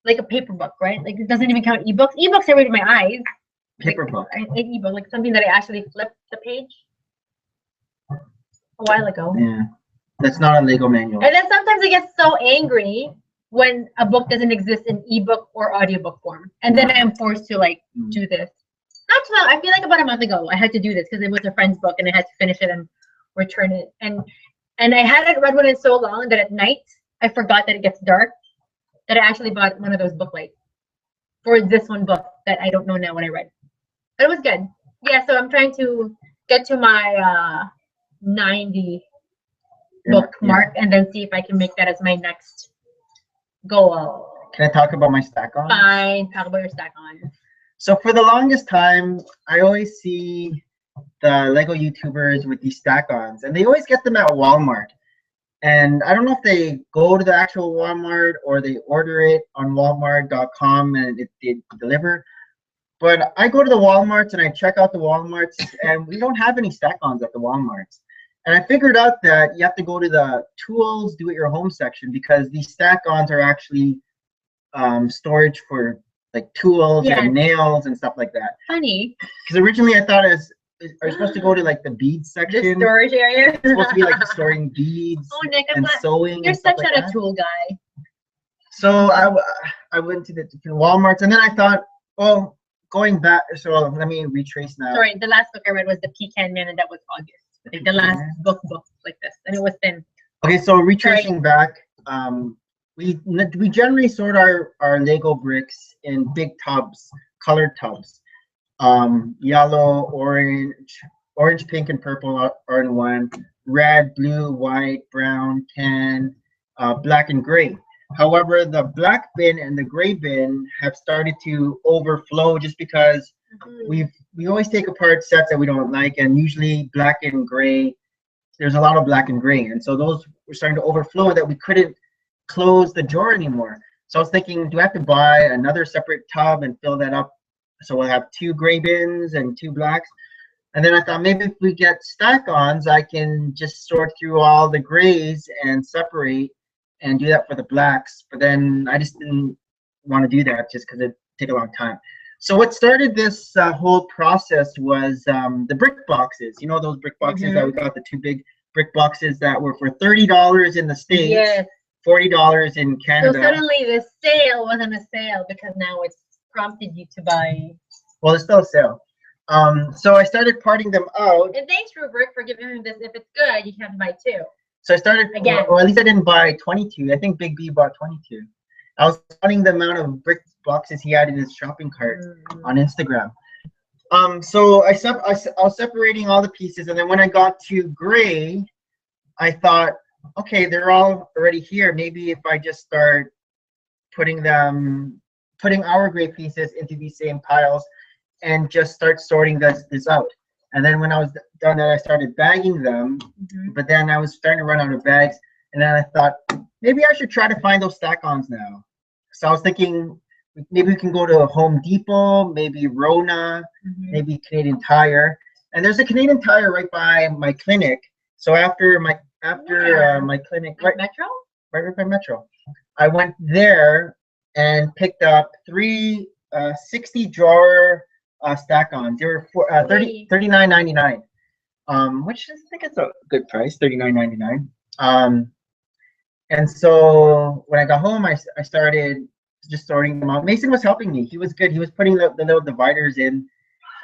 Like a paper book, right? Like it doesn't even count ebooks. Ebooks I read with my eyes. Paper book. An ebook, like something that I actually flipped the page a while ago. Yeah, that's not a Lego manual. And then sometimes I get so angry when a book doesn't exist in ebook or audiobook form, and then I am forced to like do this. Not too long. I feel like about a month ago I had to do this because it was a friend's book and I had to finish it and return it. And I hadn't read one in so long that at night I forgot that it gets dark, that I actually bought one of those book lights for this one book that I don't know now what I read. But it was good. Yeah, so I'm trying to get to my 90 book mark and then see if I can make that as my next goal. Can I talk about my stack-on? Fine, talk about your stack-on. So for the longest time, I always see the Lego YouTubers with these stack-ons, and they always get them at Walmart. And I don't know if they go to the actual Walmart or they order it on Walmart.com and they deliver. But I go to the Walmarts and I check out the Walmarts, and we don't have any stack-ons at the Walmarts. And I figured out that you have to go to the tools, do it your home section, because these stack-ons are actually storage for like tools Yes. and nails and stuff like that. Funny. Because originally I thought are you supposed to go to like the beads The section? storage area. It's supposed to be like storing beads Oh, Nick, I'm and glad. sewing. You're and stuff such like a that. tool guy. So I went to the different Walmarts, and then I thought, oh, going back. So let me retrace now. Sorry, the last book I read was The Pecan Man, and that was August. Like the last book like this, and it was thin. Okay, so retracing back, we generally sort our Lego bricks in big tubs, colored tubs, yellow, orange, pink, and purple are in one, red, blue, white, brown, tan, black, and gray. However, the black bin and the gray bin have started to overflow just because we always take apart sets that we don't like, and usually black and gray, there's a lot of black and gray, and so those were starting to overflow that we couldn't close the drawer anymore. So I was thinking, do I have to buy another separate tub and fill that up so we'll have 2 gray bins and 2 blacks? And then I thought maybe if we get stack-ons, I can just sort through all the grays and separate and do that for the blacks. But then I just didn't want to do that just because it'd take a long time. So what started this whole process was the brick boxes. You know those brick boxes that we got, the 2 big brick boxes that were for $30 in the States, Yes. $40 in Canada. So suddenly the sale wasn't a sale because now it's prompted you to buy. Well, it's still a sale. So I started parting them out. And thanks, Rubric, for giving me this. If it's good, you can have to buy 2. So I started, Again. or at least I didn't buy 22. I think Big B bought 22. I was counting the amount of brick boxes he had in his shopping cart on Instagram. So I was separating all the pieces, and then when I got to gray, I thought, okay, they're all already here. Maybe if I just start putting our gray pieces into these same piles and just start sorting this out. And then when I was done that, I started bagging them, but then I was starting to run out of bags. And then I thought, maybe I should try to find those stack-ons now. So I was thinking, maybe we can go to Home Depot, maybe Rona, maybe Canadian Tire. And there's a Canadian Tire right by my clinic. So after my clinic, right by Metro, I went there and picked up 3 60 drawer stack-ons. They were for $39.99, which I think is a good price, $39.99. And so when I got home, I started just sorting them out. Mason was helping me. He was good. He was putting the little dividers in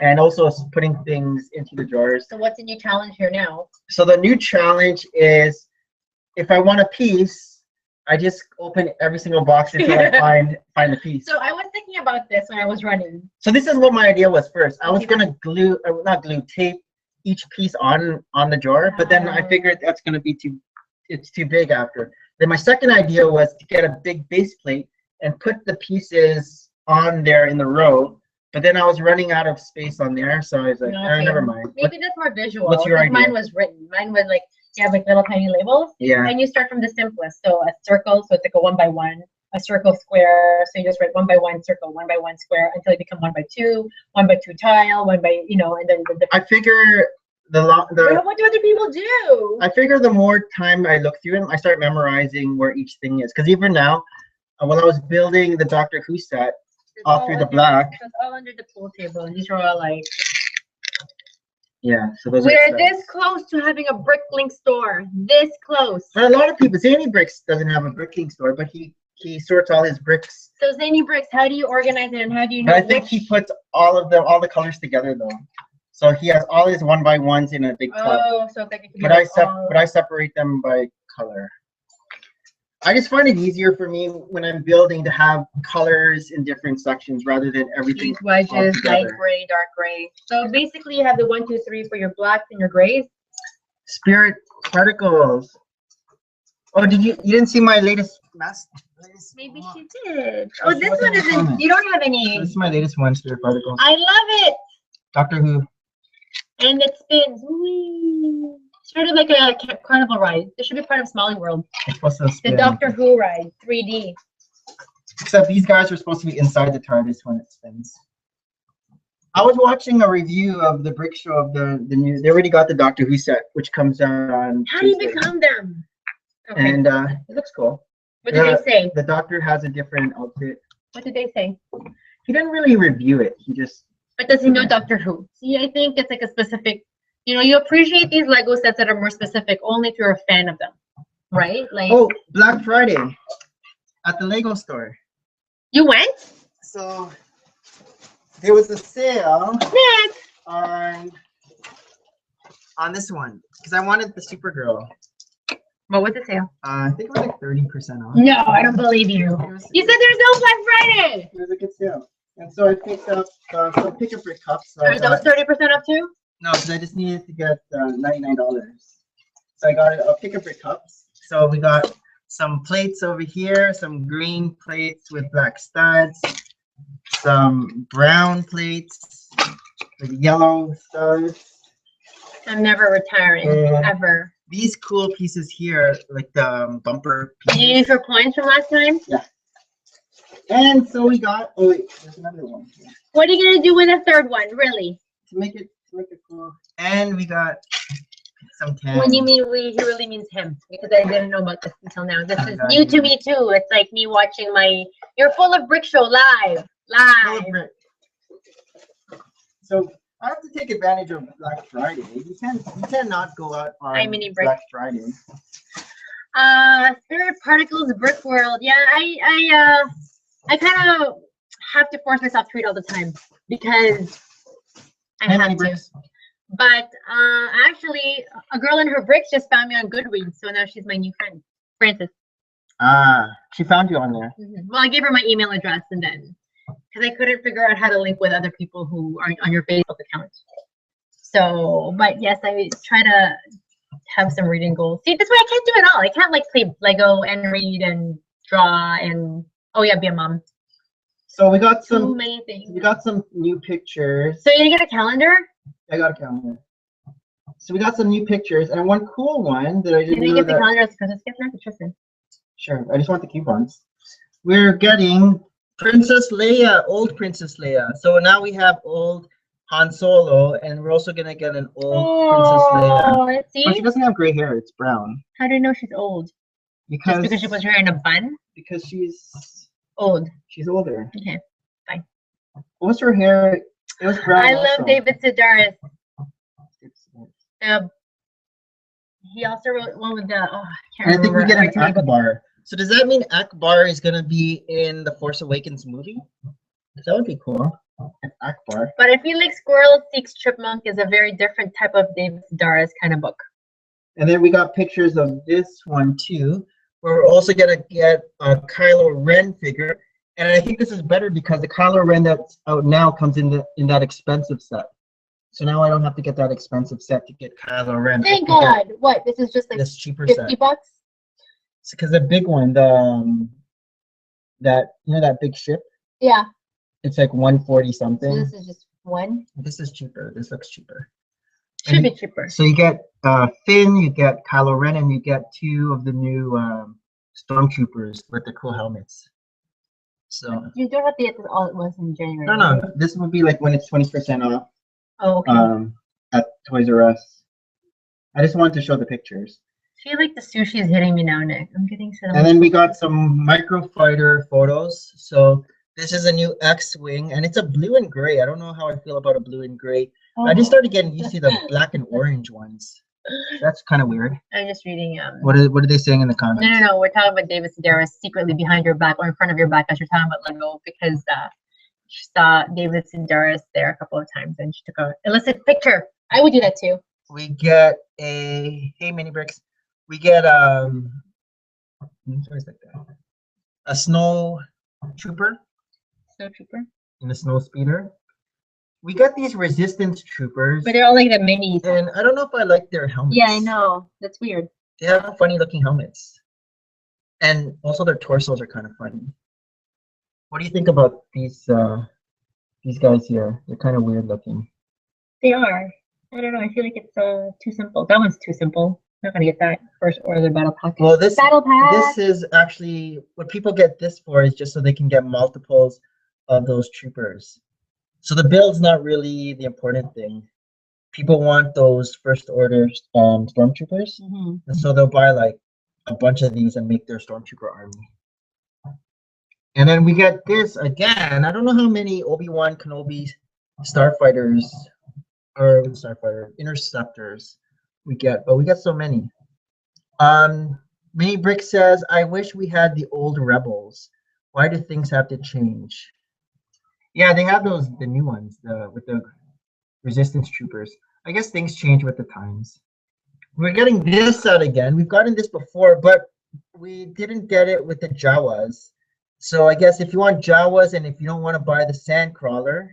and also putting things into the drawers. So what's the new challenge here now? So the new challenge is, if I want a piece, I just open every single box until I find the piece. So I was thinking about this when I was running. So this is what my idea was first. I was gonna tape each piece on the drawer, but then I figured that's gonna be it's too big after. Then my second idea was to get a big base plate and put the pieces on there in the row. But then I was running out of space on there, so I was like, never mind. Maybe that's more visual. What's your idea? Mine was written. Mine was like, you have like little tiny labels. Yeah. And you start from the simplest. So a circle, so it's like a 1 by 1. A circle, square. So you just write 1 by 1 circle, 1 by 1 square until you become 1 by 2, 1 by 2 tile, 1 by, and then the. I figure what do other people do? I figure the more time I look through it, I start memorizing where each thing is. Because even now, while I was building the Doctor Who set, all through the black. It's all under the pool table, and these are all like. Yeah, so those We're this close to having a Bricklink store. This close. But a lot of people, Zany Bricks doesn't have a Bricklink store, but he sorts all his bricks. So Zany Bricks, how do you organize it, and how do you know? But I think he puts all the colors together though. So he has all his 1 by 1s in a big tub. Oh, so it's like it can be But like I separate them by color. I just find it easier for me when I'm building to have colors in different sections rather than everything. These wedges, light gray, dark gray. So basically, you have the 1, 2, 3 for your blacks and your grays. Spirit particles. Oh, you didn't see my latest mask? Maybe she did. Oh, this one isn't. You don't have any. This is my latest one, Spirit particles. I love it. Doctor Who. And it spins. Whee. Sort of like a carnival ride. This should be part of Smalley World. It's supposed to spin. The Doctor Who ride, 3D. Except these guys are supposed to be inside the TARDIS when it spins. I was watching a review of the brick show of the new. They already got the Doctor Who set, which comes out on How do you Tuesday. become them? Okay. And it looks cool. What did they say? The Doctor has a different outfit. What did they say? He didn't really review it. He just. But does he know Doctor Who? See, I think it's like a specific. You know, you appreciate these Lego sets that are more specific only if you're a fan of them, right? Like. Oh, Black Friday at the Lego store. You went? So there was a sale Nick. on this one because I wanted the Supergirl. What was the sale? I think it was like 30% off. No, I don't believe you. You said there's no Black Friday. It was a good sale. And so I picked up some pick-a-brick cups. So Are those 30% off too? no, because I just needed to get $99. So I got a pick-a-brick cups. So we got some plates over here, some green plates with black studs, some brown plates with yellow studs. I'm never retiring, ever. These cool pieces here, like the bumper Did you pieces. use your coins from last time? Yeah. And so we got, oh wait, there's another one here. What are you gonna do with a third one, really? To make it cool. And we got some tan. When you mean we, he really means him, because I didn't know about this until now. This is new to me too. It's like me watching my You're Full of Brick show live. So I have to take advantage of Black Friday. You cannot go out on iMini Brick. Black Friday. Spirit Particles Brick World. Yeah, I kind of have to force myself to read all the time because I have to. But actually, a girl in her bricks just found me on Goodreads, so now she's my new friend, Frances. She found you on there. Well, I gave her my email address, and then because I couldn't figure out how to link with other people who aren't on your Facebook account. So, but yes, I try to have some reading goals. See, this way I can't do it all. I can't like play Lego and read and draw and be a mom. So we got Too some. many things. We got some new pictures. So you get a calendar? I got a calendar. So we got some new pictures, and one cool one that I didn't Can we know get the that. calendar as a Christmas gift? Not interested. Sure, I just want the coupons. We're getting Princess Leia, old Princess Leia. So now we have old Han Solo, and we're also gonna get an old Princess Leia. See? But she doesn't have gray hair; it's brown. How do you know she's old? Just because she puts her hair in a bun? Because she's Old. She's older. Okay, fine. What was her hair? It was brown. I also. love David Sedaris. He also wrote one with the I can't And I think remember. we get an Every time I go- Akbar. So does that mean Akbar is gonna be in the Force Awakens movie? That would be cool. Akbar. But I feel like Squirrel Seeks Chipmunk is a very different type of David Sedaris kind of book. And then we got pictures of this one too, where we're also gonna get a Kylo Ren figure. And I think this is better because the Kylo Ren that's out now comes in that expensive set. So now I don't have to get that expensive set to get Kylo Ren. Thank God. What? This is just like This cheaper 50 set. bucks? Because the big one, that that big ship, Yeah. it's like 140 So something. this is just one. This is cheaper. This looks cheaper. Should be cheaper. So you get Finn, you get Kylo Ren, and you get 2 of the new stormtroopers with the cool helmets. So You don't have to get this all at once in January. no, this will be like when it's 20% off Oh, okay. at Toys R Us. I just wanted to show the pictures. I feel like the sushi is hitting me now, Nick. I'm getting so And then we got some microfighter photos. So this is a new X-Wing, and it's a blue and gray. I don't know how I feel about a blue and gray. I just started getting used to the black and orange ones. That's kind of weird. I'm just reading. What are they saying in the comments? No. We're talking about David Sedaris secretly behind your back or in front of your back as you're talking about Lego because she saw David Sedaris there a couple of times and she took a illicit picture. I would do that too. We get mini bricks. We get a snow trooper Snow trooper. and a snow speeder. We got these resistance troopers, But they're all like the minis. and I don't know if I like their helmets. Yeah, I know. That's weird. They have funny looking helmets, and also their torsos are kind of funny. What do you think about these guys here? They're kind of weird looking. They are. I don't know. I feel like it's too simple. That one's too simple. I'm not gonna get that first order battle pack. Well, this Pack. is actually what people get this for is just so they can get multiples of those troopers. So the build's not really the important thing. People want those first order stormtroopers, and so they'll buy like a bunch of these and make their stormtrooper army. And then we get this again. I don't know how many Obi-Wan Kenobi starfighters or starfighter interceptors we get, but we get so many. Mini Brick says, I wish we had the old rebels. Why do things have to change? Yeah, they have the new ones, with the resistance troopers. I guess things change with the times. We're getting this out again. We've gotten this before, but we didn't get it with the Jawas. So I guess if you want Jawas and if you don't want to buy the Sandcrawler,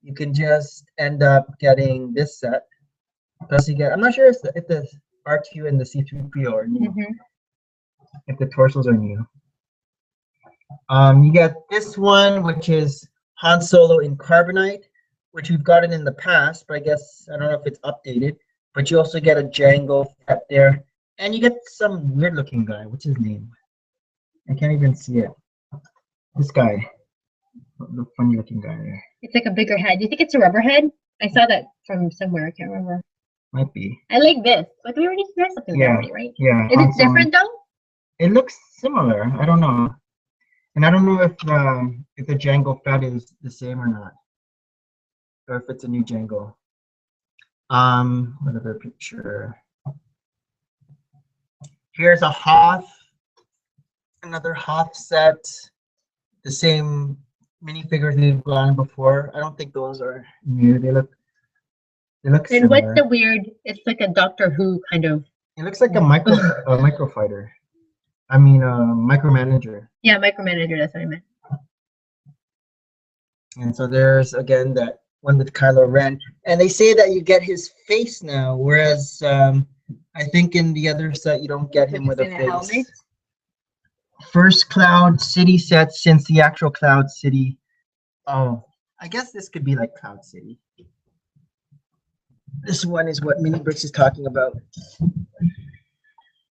you can just end up getting this set. Plus you get, I'm not sure if the R2 and the C-3PO are new. If the torsos are new. You get this one, which is Han Solo in Carbonite, which we've gotten in the past, but I guess, I don't know if it's updated. But you also get a Django up there. And you get some weird looking guy. What's his name? I can't even see it. This guy. The funny looking guy there. It's like a bigger head. Do you think it's a rubber head? I saw that from somewhere. I can't remember. Might be. I like this. But we already have something there already, right? Yeah. Is it different though? It looks similar. I don't know. And I don't know if the Django Fett is the same or not. Or if it's a new Django. What other picture? Here's a Hoth. Another Hoth set. The same minifigures we've gotten before. I don't think those are new. They look And similar. what's the weird? It's like a Doctor Who kind of. It looks like a microfighter. I mean, micromanager. Yeah, micromanager. That's what I meant. And so there's again that one with Kylo Ren, and they say that you get his face now, whereas I think in the other set you don't get him with a face. Helmet. First Cloud City set since the actual Cloud City. Oh, I guess this could be like Cloud City. This one is what Mini Bricks is talking about.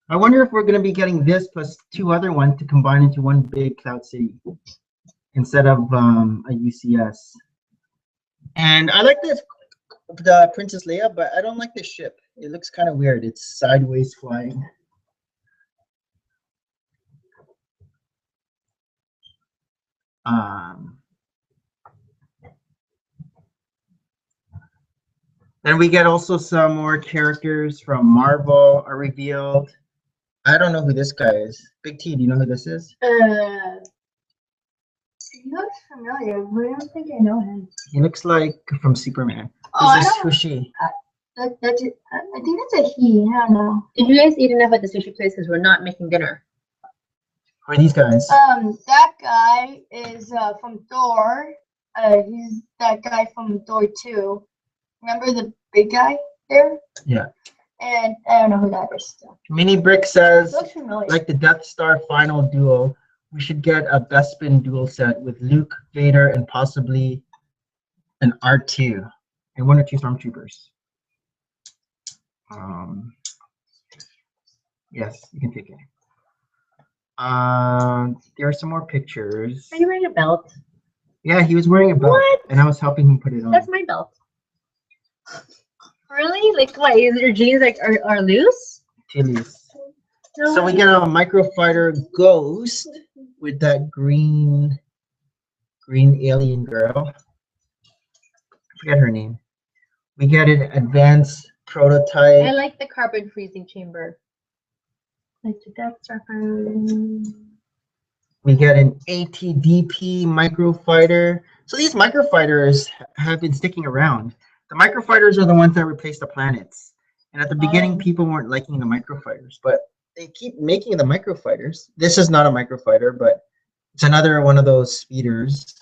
I wonder if we're going to be getting this plus two other ones to combine into one big Cloud City instead of a UCS. And I like the Princess Leia, but I don't like the ship. It looks kind of weird. It's sideways flying. Then we get also some more characters from Marvel are revealed. I don't know who this guy is. Big T, do you know who this is? He looks familiar, but I don't think I know him. He looks like from Superman. Oh, This is who she. I think that's a he. I don't know. Did you guys eat enough at the sushi place? Because we're not making dinner. Who are these guys? That guy is from Thor. He's that guy from Thor 2. Remember the big guy there? Yeah. And I don't know who that is. Mini Brick says, Looks familiar. like the Death Star final duel, we should get a Bespin duel set with Luke, Vader, and possibly an R2 and one or two stormtroopers. Yes, you can take it. There are some more pictures. Are you wearing a belt? Yeah, he was wearing a belt, What? and I was helping him put it on. That's my belt. Really? Like what? Is your jeans like are loose? Too loose. No So we way. get a microfighter Ghost with that green alien girl. I forget her name. We get an advanced prototype. I like the carbon freezing chamber. Like the Death Star. We get an ATDP microfighter. So these microfighters have been sticking around. The microfighters are the ones that replace the planets. And at the beginning, people weren't liking the microfighters, but they keep making the microfighters. This is not a microfighter, but it's another one of those speeders.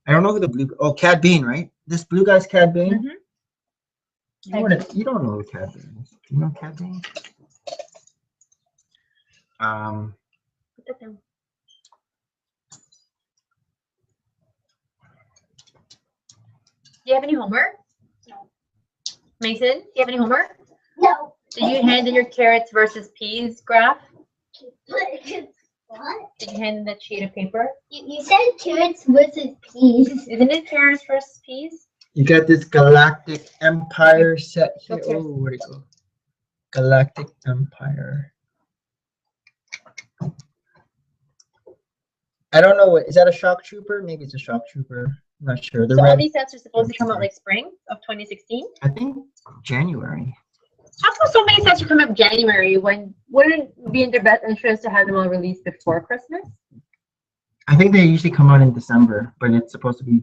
I don't know who the blue. Oh, Cad Bane, right? This blue guy's Cad Bane. You don't know who Cad Bane is. Do you know Cad Bane? Put that down. Do you have any homework? No. Mason, do you have any homework? No. Did you hand in your carrots versus peas graph? What? Did you hand in that sheet of paper? You said carrots versus peas. Isn't it carrots versus peas? You got this Galactic Empire set here. Okay. Oh, where'd it go? Galactic Empire. I don't know what is that a shock trooper? Maybe it's a shock trooper. I'm not sure. The So all red, these sets are supposed to come out like spring of 2016. I think January. How come so many sets are coming up January when wouldn't it be in their best interest to have them all released before Christmas? I think they usually come out in December, but it's supposed to be.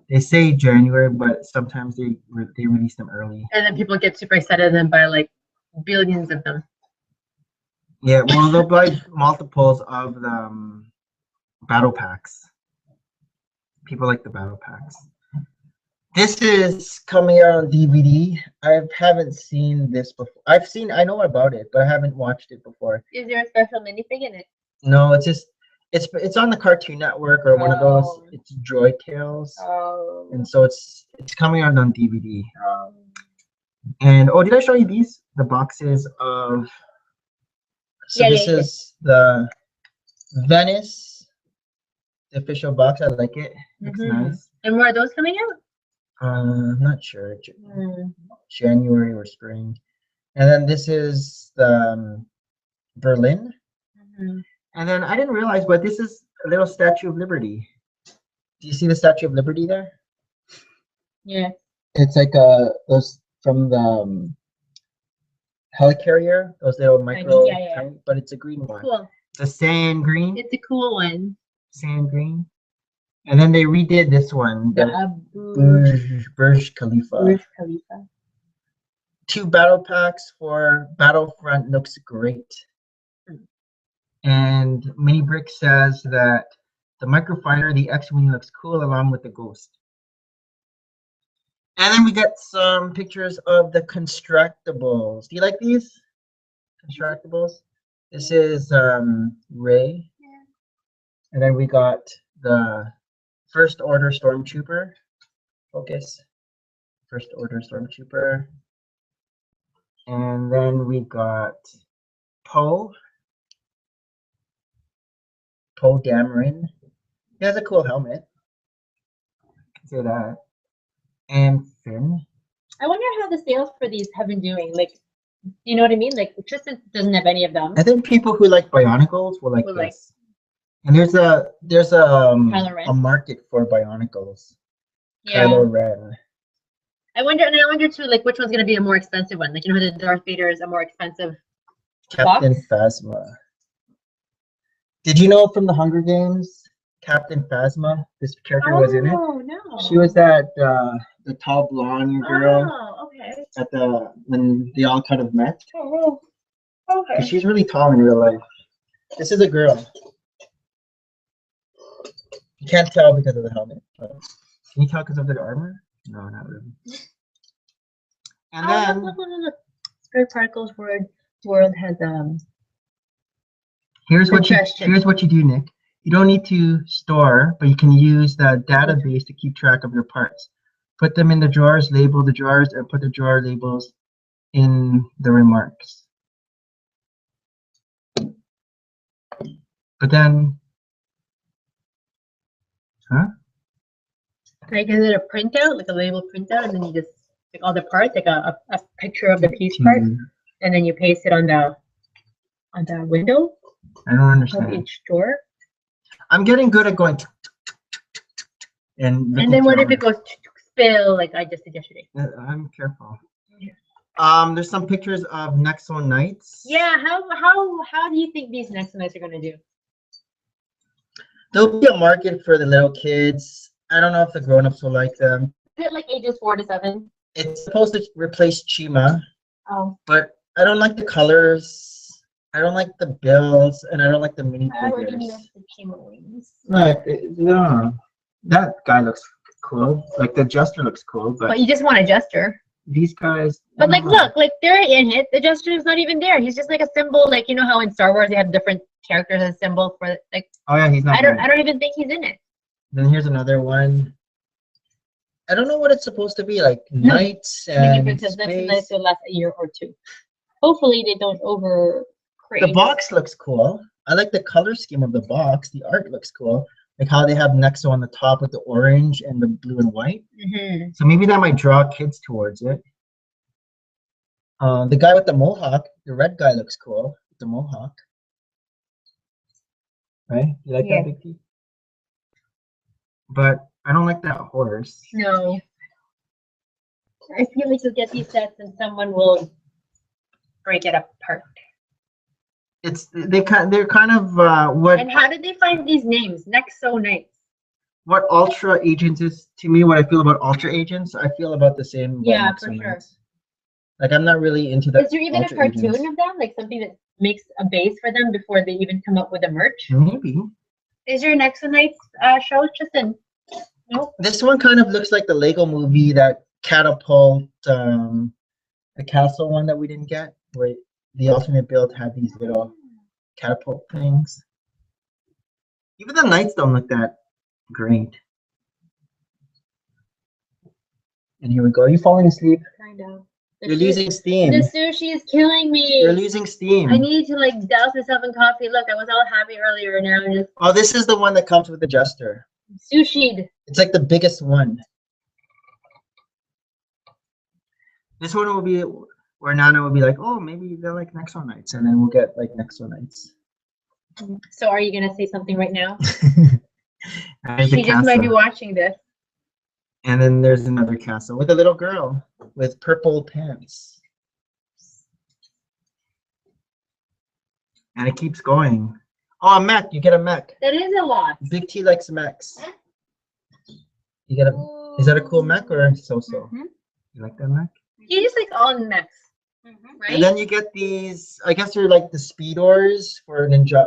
They say January, but sometimes they release them early. And then people get super excited and then buy like billions of them. Yeah, well, they'll buy multiples of the battle packs. People like the battle packs. This is coming out on DVD. I haven't seen this before. I know about it, but I haven't watched it before. Is there a special minifig in it? No, it's just it's on the Cartoon Network or one of those. Oh. It's Droid Tales, Oh. and so it's coming out on DVD. And oh, did I show you these? The boxes of. So Yeah, this yeah, is the Venice, the official box. I like it. Looks nice. And where are those coming out? I'm not sure. January or spring. And then this is the Berlin. And then I didn't realize, but this is a little Statue of Liberty. Do you see the Statue of Liberty there? Yeah. It's like those from the helicarrier, those little micro, yeah. tiny, but it's a green one. Cool. The sand green. It's a cool one. Sand green. And then they redid this one, the Burj Khalifa. Burj Khalifa. 2 battle packs for Battlefront looks great. And Mini Brick says that the microfighter, the X-Wing looks cool along with the Ghost. And then we got some pictures of the Constructables. Do you like these? Constructables? This is Ray. And then we got the First Order Stormtrooper. Focus. First Order Stormtrooper. And then we got Poe. Poe Dameron. He has a cool helmet. Can say that. And Finn. I wonder how the sales for these have been doing. Like, you know what I mean? Like, Tristan doesn't have any of them. I think people who like Bionicles will like this. And there's a market for Bionicles. Yeah. Kylo Ren. I wonder too, like, which one's gonna be a more expensive one? Like, you know, the Darth Vader is a more expensive Captain box? Phasma. Did you know from the Hunger Games, Captain Phasma, this character was in it? Oh no. She was that the tall blonde girl Oh, okay. at when they all kind of met. Oh, okay. She's really tall in real life. This is a girl. You can't tell because of the helmet. But can you tell because of the armor? No, not really. And then look. Spirit Particles World has here's what you do, Nick. You don't need to store, but you can use the database to keep track of your parts. Put them in the drawers, label the drawers, and put the drawer labels in the remarks. But then, like, is it a printout, like a label printout, and then you just like all the parts, like a picture of the piece part, and then you paste it on the window I don't of understand. each drawer. I'm getting good at going and then what if it goes spill, like I just did yesterday? I'm careful. Yeah. There's some pictures of Nexo Knights. Yeah, how do you think these next nights are gonna do? There'll be a market for the little kids. I don't know if the grown-ups will like them. Is it like ages 4 to 7? It's supposed to replace Chima, Oh. but I don't like the colors. I don't like the builds, and I don't like the mini I already figures. love the Chima wings. No, that guy looks cool. Like the Jester looks cool, But you just want a Jester. these guys. But like, look, like they're in it. The Jester is not even there. He's just like a symbol. Like, you know how in Star Wars they have different characters as symbol for like. Oh yeah, he's not. I don't even think he's in it. Then here's another one. I don't know what it's supposed to be like. Knights and Because that's space. nice to last a year or two. Hopefully they don't over. The box looks cool. I like the color scheme of the box. The art looks cool. Like how they have Nexo on the top with the orange and the blue and white. So maybe that might draw kids towards it. The guy with the mohawk, the red guy looks cool. With the mohawk. Right? You like Yeah. that, Big T? But I don't like that horse. No. I feel like you'll get these sets and someone will break it apart. They're kind of what And how did they find these names? Nexo Knights. what Ultra Agents is to me. What I feel about Ultra Agents, I feel about the same. About Yeah, Nexo for sure. Knights. Like I'm not really into that. Is there even a Ultra cartoon Agents. of them? Like something that makes a base for them before they even come up with the merch? Maybe. Is your Nexo Knights show, Tristan? Nope. This one kind of looks like the Lego movie, that catapult, the castle one that we didn't get, where the alternate build had these little catapult things. Even the knights don't look that great. And here we go. Are you falling asleep? Kind of. You're losing steam. The sushi is killing me. You're losing steam. I need to like douse myself in coffee. Look, I was all happy earlier. Now I'm just Oh, this is the one that comes with the jester. sushied. It's like the biggest one. This one will be where Nana will be like, oh, maybe they're like Nexo Knights, and then we'll get like Nexo Knights. So are you gonna say something right now? There's the She just might be castle. watching this. And then there's another castle with a little girl with purple pants. And it keeps going. Oh, a mech. You get a mech. That is a lot. Big T likes mechs. You get a. Is that a cool mech or so-so? Mhm. You like that mech? He just likes all mechs, right? And then you get these. I guess they're like the speedors for ninja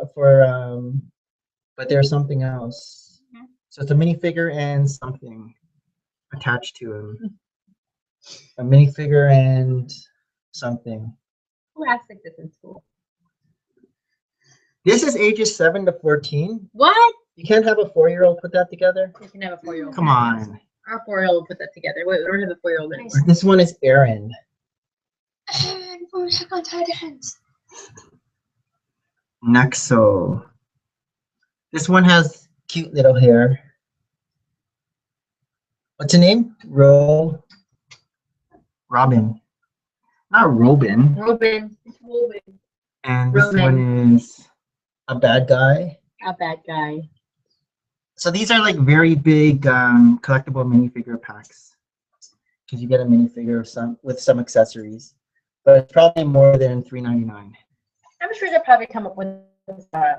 but there's something else. So it's a minifigure and something attached to him. A minifigure and something. Who acts like this in school? This is ages 7 to 14. What? You can't have a 4-year-old put that together. You can have a 4-year-old. Come on. Our 4-year-old put that together. Wait, we don't have a 4-year-old anymore. This one is Aaron. And we're Attack on Titans. Nexo. This one has cute little hair. What's her name? Robin. Not Robin. Robin. It's Robin. And this Robin. one is a bad guy. A bad guy. So these are like very big collectible minifigure packs. Because you get a minifigure with some accessories. But it's probably more than $3.99. I'm sure they'll probably come up with a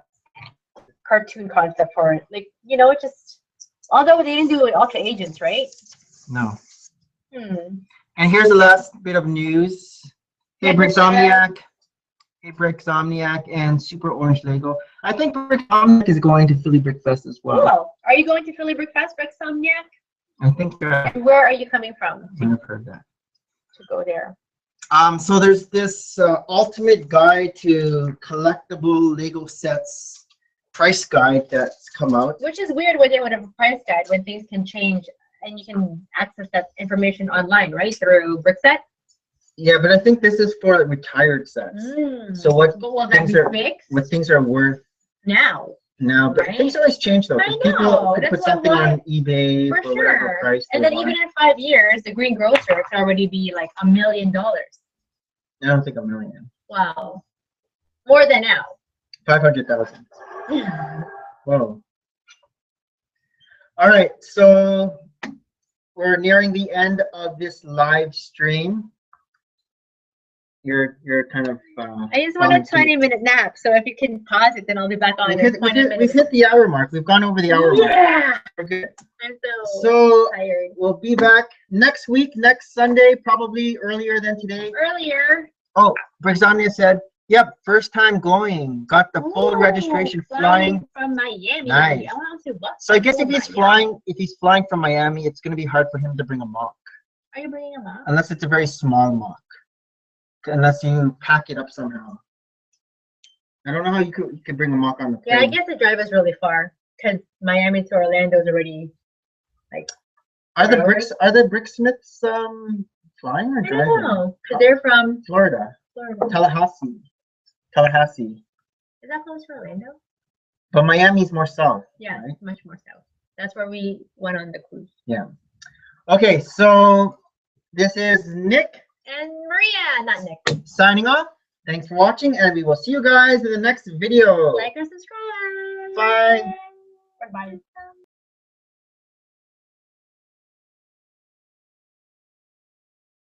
cartoon concept for it. Like, you know, it just, although they didn't do it with Ultra Agents, right? No. Hmm. And here's the last bit of news. Hey, Brixomniac. Hey, Brixomniac and Super Orange Lego. I think Brixomniac is going to Philly Brick Fest as well. Cool. Are you going to Philly Brick Fest, Brexomniac? I think And where are you coming from I've heard that. to go there? So there's this ultimate guide to collectible Lego sets price guide that's come out. Which is weird when they would have a price guide when things can change and you can access that information online, right? Through Brickset? Yeah, but I think this is for retired sets. So what But will that things be are fixed what things are worth now? now? But Right? things always change though. I 'Cause people know, could that's put what something why- on eBay For for whatever sure. price. And they then want. even in 5 years, the green grocer could already be like $1 million. I don't think $1 million. Wow. More than now. 500,000. Whoa. All right, so we're nearing the end of this live stream. You're kind of. I just want a 20-minute nap, so if you can pause it, then I'll be back on We've in hit, 20 minutes. we've hit the hour mark. We've gone over the hour mark. Yeah, We're good. I'm so So tired. we'll be back next week, next Sunday, probably earlier than today. Earlier. Oh, Brixomnia said, yep, first time going. Got the full Ooh, registration flying. from Miami. Nice. I want to bus So I guess from if Miami. he's flying from Miami, it's gonna be hard for him to bring a mock. Are you bringing him up? Unless it's a very small mock. Unless you pack it up somehow. I don't know how you could bring a mock on the plane. Yeah, I guess the drive is really far because Miami to Orlando is already like. Are the Bricksmiths flying or I driving? don't know because they're from Florida. Florida. Tallahassee. Is that close to Orlando? But Miami's more south. Yeah, Right? much more south. That's where we went on the cruise. Yeah. Okay, so this is Nick And Maria, not Nick. signing off. Thanks for watching, and we will see you guys in the next video. Like or subscribe. Bye. Bye-bye.